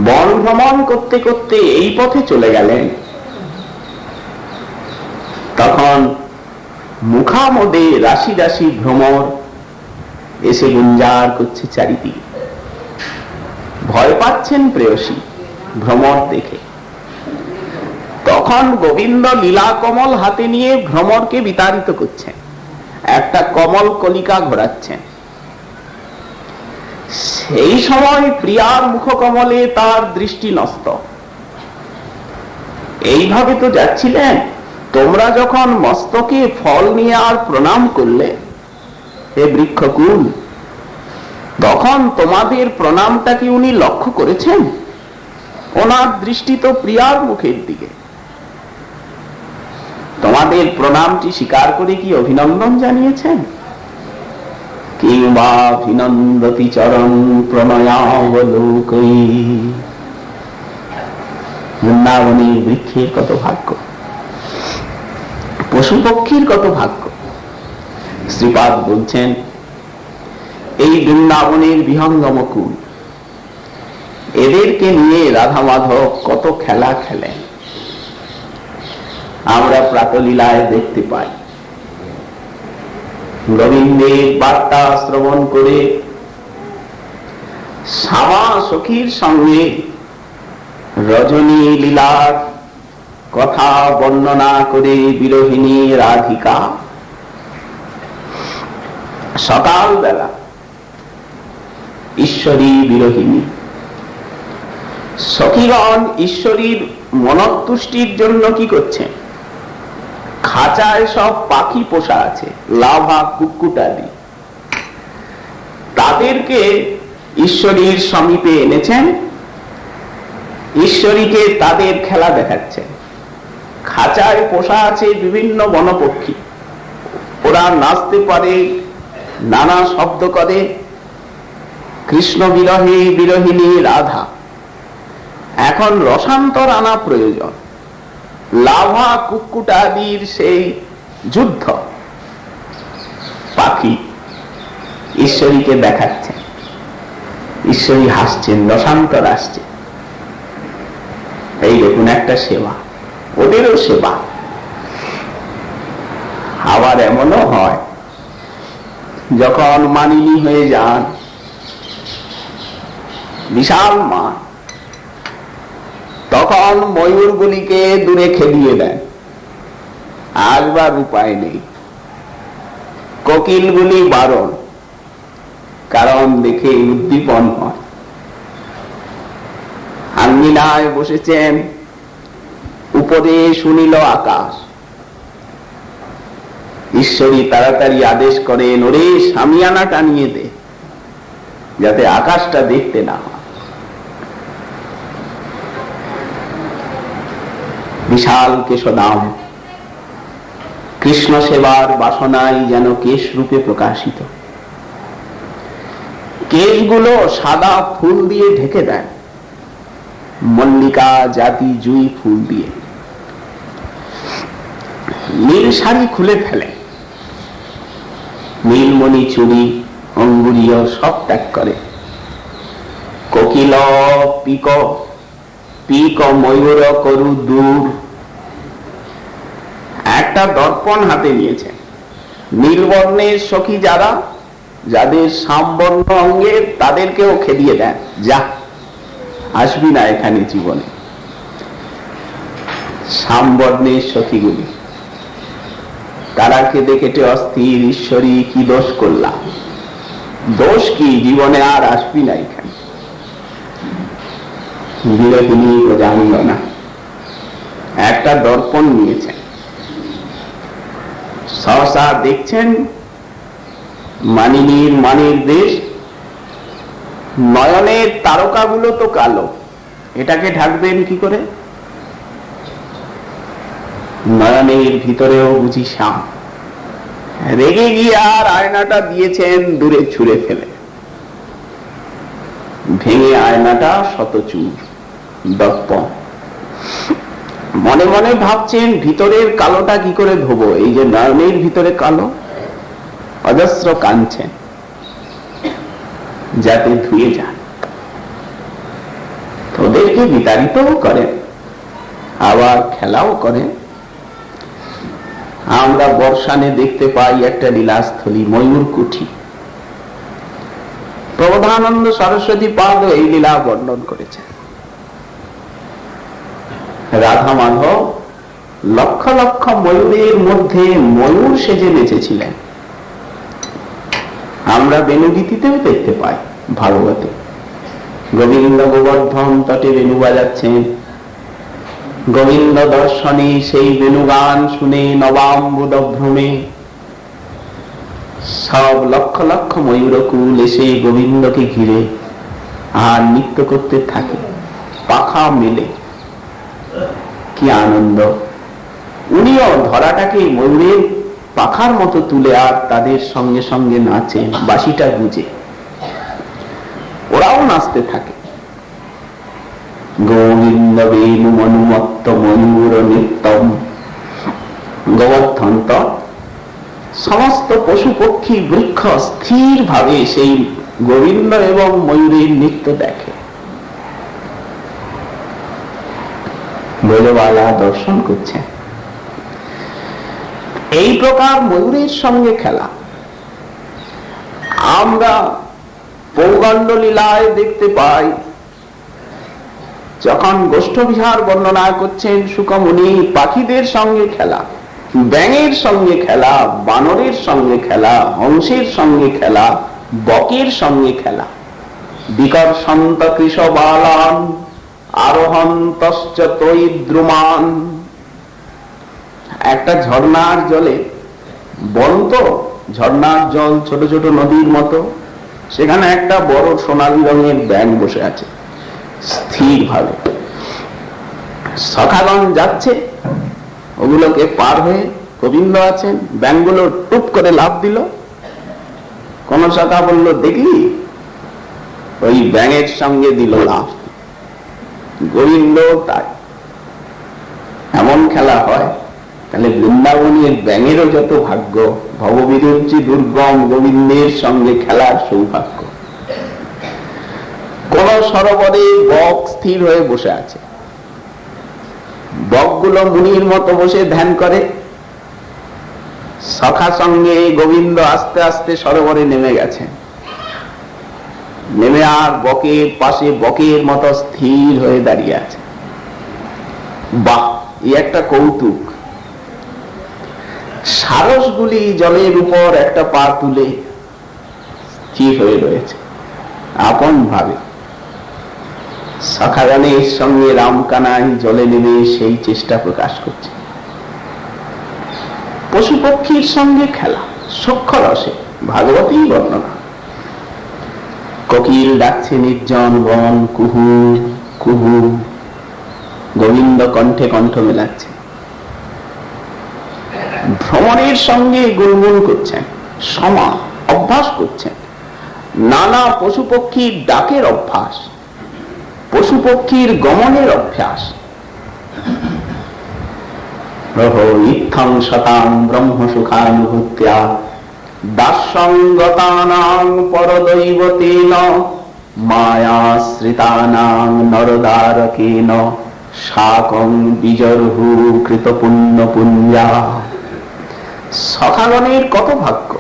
বন ভ্রমণ করতে করতে এই পথে চলে গেলেন, তখন মুখামোদে রাশি রাশি ভ্রমর এসে গুঞ্জার করছে চারিদিকে। ভয় পাচ্ছেন প্রেয়সী ভ্রমর দেখে। তখন গোবিন্দ লীলা কমল হাতে নিয়ে ভ্রমরকে বিতাড়িত করছেন, একটা কমল কলিকা ঘোরাচ্ছেন। সেই সময় প্রিয়ার মুখকমলে তার দৃষ্টি নষ্ট। এইভাবে তো যাচ্ছিলেন, তোমরা যখন মস্তকে ফল নিয়ে আর প্রণাম করলে, হে বৃক্ষকুল, তখন তোমাদের প্রণামটা কি উনি লক্ষ্য করেছেন? ওনার দৃষ্টি তো প্রিয়ার মুখের দিকে। তোমাদের প্রণামটি স্বীকার করে কি অভিনন্দন জানিয়েছেন? কিংবা অভিনন্দতি চরণ প্রণয়াবলোকই। বৃন্দাবনের বৃক্ষের কত ভাগ্য, পশু পক্ষীর কত ভাগ্য। শ্রীপাদ বলছেন, এই বৃন্দাবনের বিহঙ্গম কুল, এদেরকে নিয়ে রাধা মাধব কত খেলা খেলেন, আমরা প্রাতলীলায় দেখতে পাই। গোবিন্দের বার্তা শ্রবণ করে শ্যামা সখীর সঙ্গে রজনী লীলার কথা বর্ণনা করে বিরোহিনী রাধিকা সকালবেলা ঈশ্বরী বিরোহিনী সখীগণ ঈশ্বরীর মনতুষ্টির জন্য কি করছেন? খাঁচায় সব পাখি পোষা আছে, লাভা কুক্কুটাদি, তাদেরকে ঈশ্বরীর সমীপে এনেছেন, ঈশ্বরীকে তাদের খেলা দেখাচ্ছেন। খাঁচায় পোষা আছে বিভিন্ন বনপক্ষী, ওরা নাচতে পারে, নানা শব্দ করে। কৃষ্ণ বিরহে বিরহিনী রাধা, এখন রসান্তর আনা প্রয়োজন। লাভা কুক্কুটাদির সেই যুদ্ধ পাখি ঈশ্বরীকে দেখাচ্ছেন, ঈশ্বরী হাসছেন, রসান্তর আসছে। এই দেখুন একটা সেবা, ওদেরও সেবা। আবার এমনও হয় যখন মানিনী হয়ে যান, বিশাল মা, তখন ময়ূরগুলিকে দূরে খেলিয়ে দেন, আসবার উপায় নেই। কোকিলগুলি বারণ, কারণ দেখে উদ্দীপন হয়। আঙ্গিনায় বসেছেন, উপরে শুনিল আকাশ। ঈশ্বরী তাড়াতাড়ি আদেশ করেন, ওরে সামিয়ানা টানিয়ে দে, যাতে আকাশটা দেখতে না হয়। বিশাল কেশদাম কৃষ্ণ সেবার বাসনায় যেন কেশ রূপে প্রকাশিত। কেশগুলো সাদা ফুল দিয়ে ঢেকে দেন, মল্লিকা জাতি জুই ফুল দিয়ে। নীল শাড়ি খুলে ফেলে, নীলমণি চুড়ি অঙ্গুরীয় সব ত্যাগ করে। কোকিল পিক পিক ময়ূর করু দূর, একটা দর্পণ হাতে নিয়েছে। নীলবর্ণের সখী যারা, যাদের শ্যামবর্ণ অঙ্গে, তাদেরকেও খেদিয়ে দেন, যা আসবি না এখানে জীবনে। শ্যামবর্ণের সখীগুলি, তারা কেঁদে কেটে অস্থির, ঈশ্বরী কি দোষ করলাম, দোষ কি, জীবনে আর আসবি না এখানে। বিরোহিনী জানল না, একটা দর্পণ নিয়েছেন, সহসা দেখছেন মানিনীর মানির দেশ, নয়নের তারকাগুলো তো কালো, এটাকে ঢাকবেন কি করে? নয়নের ভিতরেও বুঝি শ্যাম। রেগে গিয়ে আর আয়নাটা দিয়েছেন দূরে ছুঁড়ে ফেলে। ভেঙে ভেঙে আয়নাটা শতচূর, দর্পণ। মনে মনে ভাবছেন ভিতরের কালোটা কি করে ধোবো, এই যে নয়নের ভিতরে কালো, অজস্র কাঁদছেন যাতে ধুয়ে যান। ওদেরকে বিতাড়িতও করেন, আবার খেলাও করেন। আমরা বর্ষানে দেখতে পাই একটা লীলাস্থলী, ময়ূরকুঠি। প্রবোধানন্দ সরস্বতী পাদ এই লীলা বর্ণন করেছেন। রাধা মাধব লক্ষ লক্ষ ময়ূরের মধ্যে ময়ূর সেজে নেচেছিলেন। আমরা বেণুগীতিতেও দেখতে পাই, ভাগবতে গোবিন্দ গোবর্ধন তটে বেণু বাজাচ্ছেন। গোবিন্দ দর্শনে সেই বেণুগান শুনে নবাম্বুদ ভ্রমে সব লক্ষ লক্ষ ময়ূরকুল এসে গোবিন্দকে ঘিরে আর নৃত্য করতে থাকে, পাখা মেলে। কি আনন্দ! উনিও ধরাটাকে ময়ূরের পাখার মতো তুলে আর তাদের সঙ্গে সঙ্গে নাচেন, বাঁশিটা গুজে। ওরাও নাচতে থাকে। গোবিন্দ বেণু মনুমত্ত ময়ূর নিত্যম। গোবর্ধন তট সমস্ত পশু পক্ষী বৃক্ষ স্থির ভাবে সেই গোবিন্দ এবং ময়ূরের নৃত্য দেখে। বলবালা দর্শন করছে। এই প্রকার ময়ূরের সঙ্গে খেলা আমরা পৌগণ্ড লীলায় দেখতে পাই। যখন গোষ্ঠবিহার বর্ণনা করছেন শুকমুনি, পাখিদের সঙ্গে খেলা, ব্যাঙের সঙ্গে খেলা, বানরের সঙ্গে খেলা, হংসের সঙ্গে খেলা, বকের সঙ্গে খেলা। বিকর্ষন্ত কৃষবালান আরোহন্তশ্চ তৈদ্রুমান। একটা ঝর্ণার জলে, বন্ত ঝর্ণার জল ছোট ছোট নদীর মতো, সেখানে একটা বড় সোনালী রঙের ব্যাঙ বসে আছে স্থির ভাবে। সখাগণ যাচ্ছে, ওগুলোকে পার হয়ে গোবিন্দ আছেন। ব্যাঙগুলো টুপ করে লাফ দিল। কোন সখা বলল, দেখলি? ওই ব্যাঙের সঙ্গে দিল লাফ। গোবিন্দ তাই। এমন খেলা হয়। তাহলে বৃন্দাবনের ব্যাঙেরও যত ভাগ্য, ভববিরঞ্চি দুর্গম গোবিন্দের সঙ্গে খেলার সৌভাগ্য। কোন সরোবরে বক স্থির হয়ে বসে আছে। বকগুলো মুনির মতো বসে ধ্যান করে। সখা সঙ্গে গোবিন্দ আস্তে আস্তে সরোবরে নেমে গেছেন। নেমে আর বকের পাশে বকের মতো স্থির হয়ে দাঁড়িয়ে আছে। বাহ, এই একটা কৌতুক। সারসগুলি জলের উপর একটা পা তুলে স্থির হয়ে রয়েছে আপন ভাবে। সখাগণের সঙ্গে রামকানাই জলে নেমে সেই চেষ্টা প্রকাশ করছে। পশু পক্ষীর সঙ্গে খেলা সখ্য রসে, ভাগবতেই বর্ণনা। কোকিল ডাকছে নির্জন বন, কুহু কুহু। গোবিন্দ কণ্ঠে কণ্ঠ মেলাচ্ছে। ভ্রমণের সঙ্গে গুনগুন করছেন, সমা অভ্যাস করছেন। নানা পশু পক্ষীর ডাকের অভ্যাস, পশু পক্ষীর গমনের অভ্যাস। ইত্থং শতাং ব্রহ্ম সুখানুভূত্যা দাসঙ্গতানাং পরদৈবতেন মায়াশ্রিতানাং নরদারকেন শাকং বিজর্হু কৃত পুণ্য পুঞ্জা। সখাগণের কত ভাগ্য!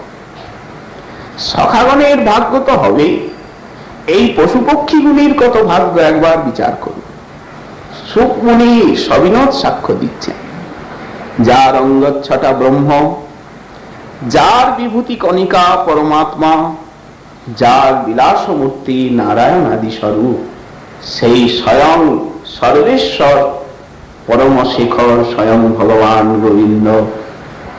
সখাগণের ভাগ্য তো হবে, এই পশু পক্ষীগুলির কত ভাগ্য একবার বিচার করুন। সুকমুনি সবিনোদ সাক্ষ্য দিচ্ছেন। যার অঙ্গচ্ছটা ব্রহ্ম, যার বিভূতি কণিকা পরমাত্মা, যার বিলাস মূর্তি নারায়ণ আদি স্বরূপ, সেই স্বয়ং সর্বেশ্বর পরম শেখর স্বয়ং ভগবান গোবিন্দ,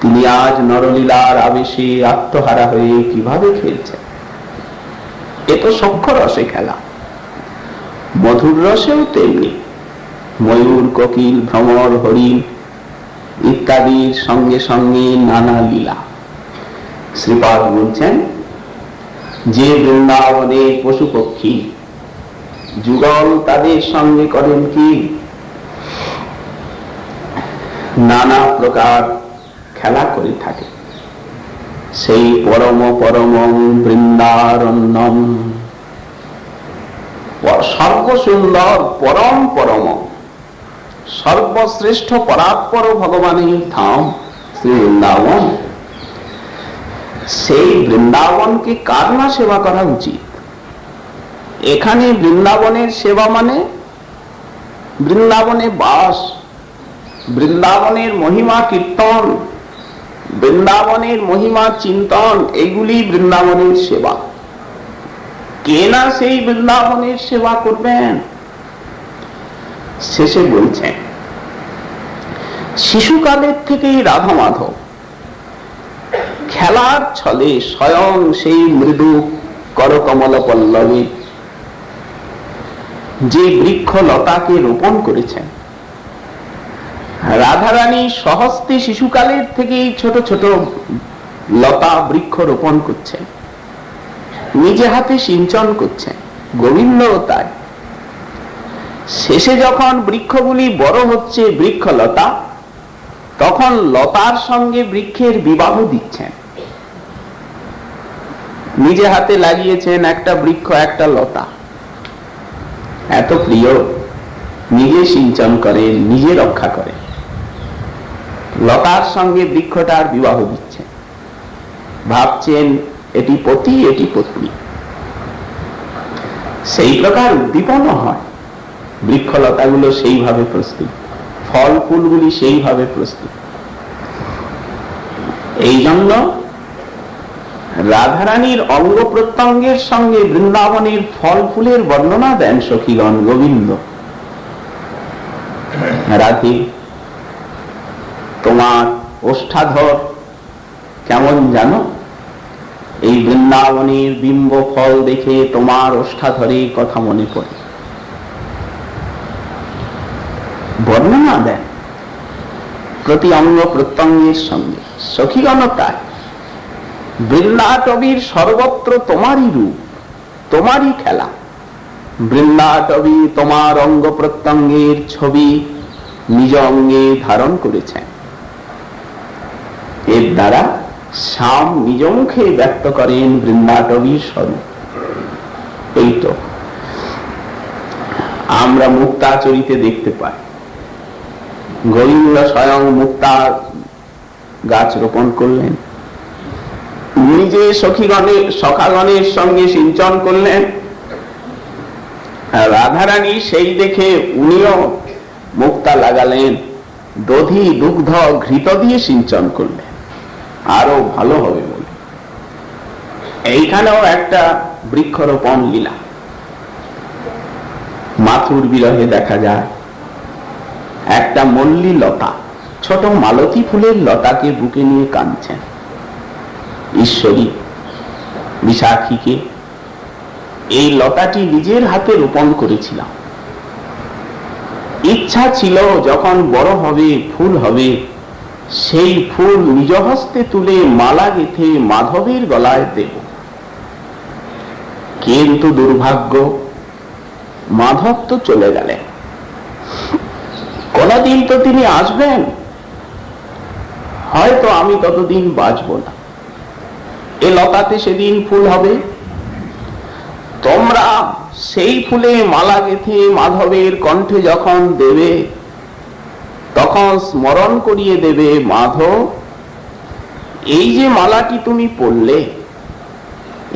তিনি আজ নরলীলার আবেশে আত্মহারা হয়ে কিভাবে খেলছেন। এ তো সখ্য রসে খেলা। মধুর রসেও তেমনি। ময়ূর, কোকিল, ভ্রমর, হরিণ ইত্যাদির সঙ্গে সঙ্গে নানা লীলা। শ্রীপাদ বলছেন, যে বৃন্দাবনে পশু পক্ষী যুগল তাদের সঙ্গে করেন কি নানা প্রকার খেলা করে থাকে। সেই পরম পরমং বৃন্দারণ্যম, সর্বসুন্দর পরম পরম সর্বশ্রেষ্ঠ পরাৎপর ভগবানের ধাম শ্রী বৃন্দাবন। সেই বৃন্দাবনকে কার না সেবা করা উচিত? এখানে বৃন্দাবনের সেবা মানে বৃন্দাবনে বাস, বৃন্দাবনের মহিমা কীর্তন, বৃন্দাবনের মহিমা চিন্তন, এগুলি বৃন্দাবনের সেবা। কে না সেই বৃন্দাবনের সেবা করবেন? শেষে বলছেন, শিশুকালের থেকেই রাধা মাধব খেলার ছলে স্বয়ং সেই মৃদু করকমল পল্লবে যে বৃক্ষ লতাকে রোপণ করেছেন, রাধারানী সহস্তে শিশুকালের থেকেই ছোট ছোট লতা বৃক্ষ রোপণ করছেন, নিজে হাতে সিঞ্চন করছেন। গোবিন্দও তাই। শেষে যখন বৃক্ষগুলি বড় হচ্ছে, বৃক্ষলতা, তখন লতার সঙ্গে বৃক্ষের বিবাহ দিচ্ছেন। নিজে হাতে লাগিয়েছেন একটা বৃক্ষ, একটা লতা, এত প্রিয়, নিজে সিঞ্চন করেন, নিজে রক্ষা করেন, লতার সঙ্গে বৃক্ষটার বিবাহ দিচ্ছেন। ভাবছেন এটি পতি, এটি পত্নী। সেই প্রকার উদ্দীপন হয়, বৃক্ষলতাগুলো সেইভাবে প্রস্তুত, ফল ফুলগুলি সেইভাবে প্রস্তুত। এই জন্য রাধারানীর অঙ্গ প্রত্যঙ্গের সঙ্গে বৃন্দাবনের ফল ফুলের বর্ণনা দেন সখীগণ গোবিন্দ। রাধে, তোমার ওষ্ঠাধর কেমন জানো? এই বৃন্দাবনের বিম্ব ফল দেখে তোমার ওষ্ঠাধরের কথা মনে পড়ে। বর্ণনা দেন প্রতি অঙ্গ প্রত্যঙ্গের সঙ্গে। সখীগণ তাই, বৃন্দাটবীর সর্বত্র তোমারই রূপ, তোমারই খেলা। বৃন্দাটবী তোমার অঙ্গ প্রত্যঙ্গের ছবি নিজ অঙ্গে ধারণ করেছেন। এর দ্বারা শ্যাম নিজ মুখে ব্যক্ত করেন বৃন্দাটবীর স্বরূপ। এই তো আমরা মুক্তাচরিতে দেখতে পাই, গোবিন্দ স্বয়ং মুক্তা গাছ রোপণ করলেন, নিজে সখাগণের সঙ্গে সিঞ্চন করলেন। রাধারানী সেই দেখে উনিও মুক্তা লাগালেন, দধি দুগ্ধ ঘৃত দিয়ে সিঞ্চন করলেন, আরো ভালো হবে বলে। এইখানেও একটা বৃক্ষরোপণ লীলা মাথুর বিরহে দেখা যায়। একটা মল্লী লতা, ছোট মালতী ফুলের লতাকে বুকে নিয়ে কাঁদছেন ঈশ্বরী বিশাখীকে। এই লতাটি নিজের হাতে রোপণ করেছিলাম, ইচ্ছা ছিল যখন বড় হবে, ফুল হবে, সেই ফুল নিজ হস্তে তুলে মালা গেঁথে মাধবের গলায় দেব। কিন্তু দুর্ভাগ্য, মাধব তো চলে গেলেন। কোনদিন তো তিনি আসবেন, হয়তো আমি ততদিন বাঁচব না। এ লতাতে সেদিন ফুল হবে, তোমরা সেই ফুলে মালা গেঁথে মাধবের কণ্ঠে যখন দেবে, তখন স্মরণ করিয়ে দেবে, মাধব এই যে মালাটি তুমি পরলে,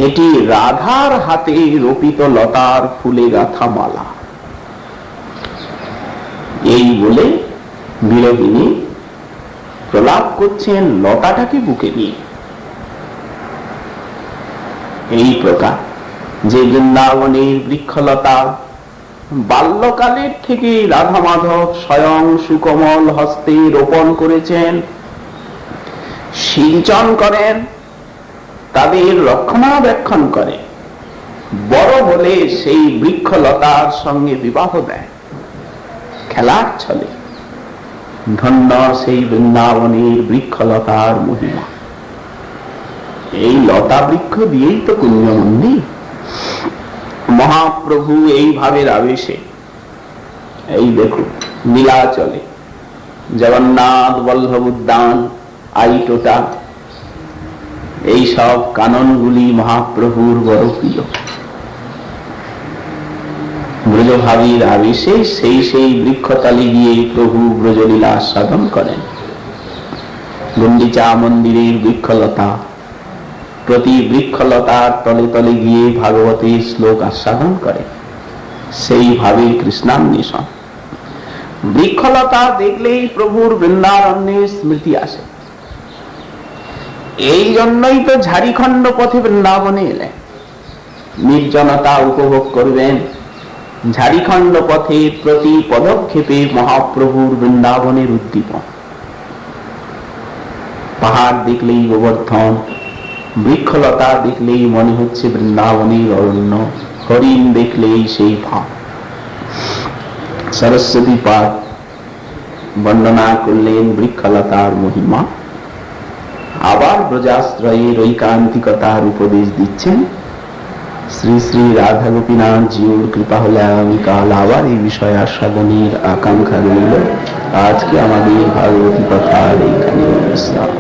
এটি রাধার হাতে রোপিত লতার ফুলে গাঁথা মালা। এই বলে বিরোহিনী প্রলাপ করছেন লতাটাকে বুকে নিয়ে। এই প্রকার যে বৃন্দাবনের বৃক্ষলতা বাল্যকালের থেকে রাধা মাধব স্বয়ং সুকোমল হস্তে রোপণ করেছেন, সিঞ্চন করেন, তাদের রক্ষণাবেক্ষণ করে, বড় হলে সেই বৃক্ষলতার সঙ্গে বিবাহ দেয় খেলার ছলে। ধন্য সেই বৃন্দাবনের বৃক্ষলতার মহিমা। এই লতা বৃক্ষ দিয়েই তো কুঞ্জ মন্দির। মহাপ্রভু এইভাবে আবেশে, এই দেখো নীলাচলে জগন্নাথ বল্লভ উদ্যান, আইটোটা, এই সব কাননগুলি মহাপ্রভুর বড় প্রিয়। ব্রজভাবীর আবেশে সেই বৃক্ষতলে গিয়ে প্রভু ব্রজলীলা সাধন করেন। গুন্ডিচা মন্দিরের বৃক্ষলতা, প্রতি বৃক্ষলতার তলে তলে গিয়ে ভাগবতের শ্লোক আস্বাদন করে। সেইভাবে কৃষ্ণান্বেষণ। বৃক্ষলতা দেখলেই প্রভুর বৃন্দারণ্যের স্মৃতি আসে। এই জন্যই তো ঝাড়িখণ্ড পথে বৃন্দাবনে এলেন, নির্জনতা উপভোগ করবেন। ঝাড়িখণ্ড পথে প্রতি পদক্ষেপে মহাপ্রভুর বৃন্দাবনের উদ্দীপন। পাহাড় দেখলেই গোবর্ধন, বৃক্ষলতা দেখলেই মনে হচ্ছে বৃন্দাবনের অরণ্য, হরিণ দেখলেই সেই ভাব। সরস্বতী পাদ বর্ণনা করলেন বৃক্ষলতার মহিমা, আবার ব্রজাশ্রয়ের ঐকান্তিকতার উপদেশ দিচ্ছেন। শ্রী শ্রী রাধা গোপীনাথ জিউর কৃপা হলে আগামীকাল আবার এই বিষয় আস্বাদনের আকাঙ্ক্ষা রইল। আজকে আমাদের ভাগবতী কথার এইখানে বিশ্রাম।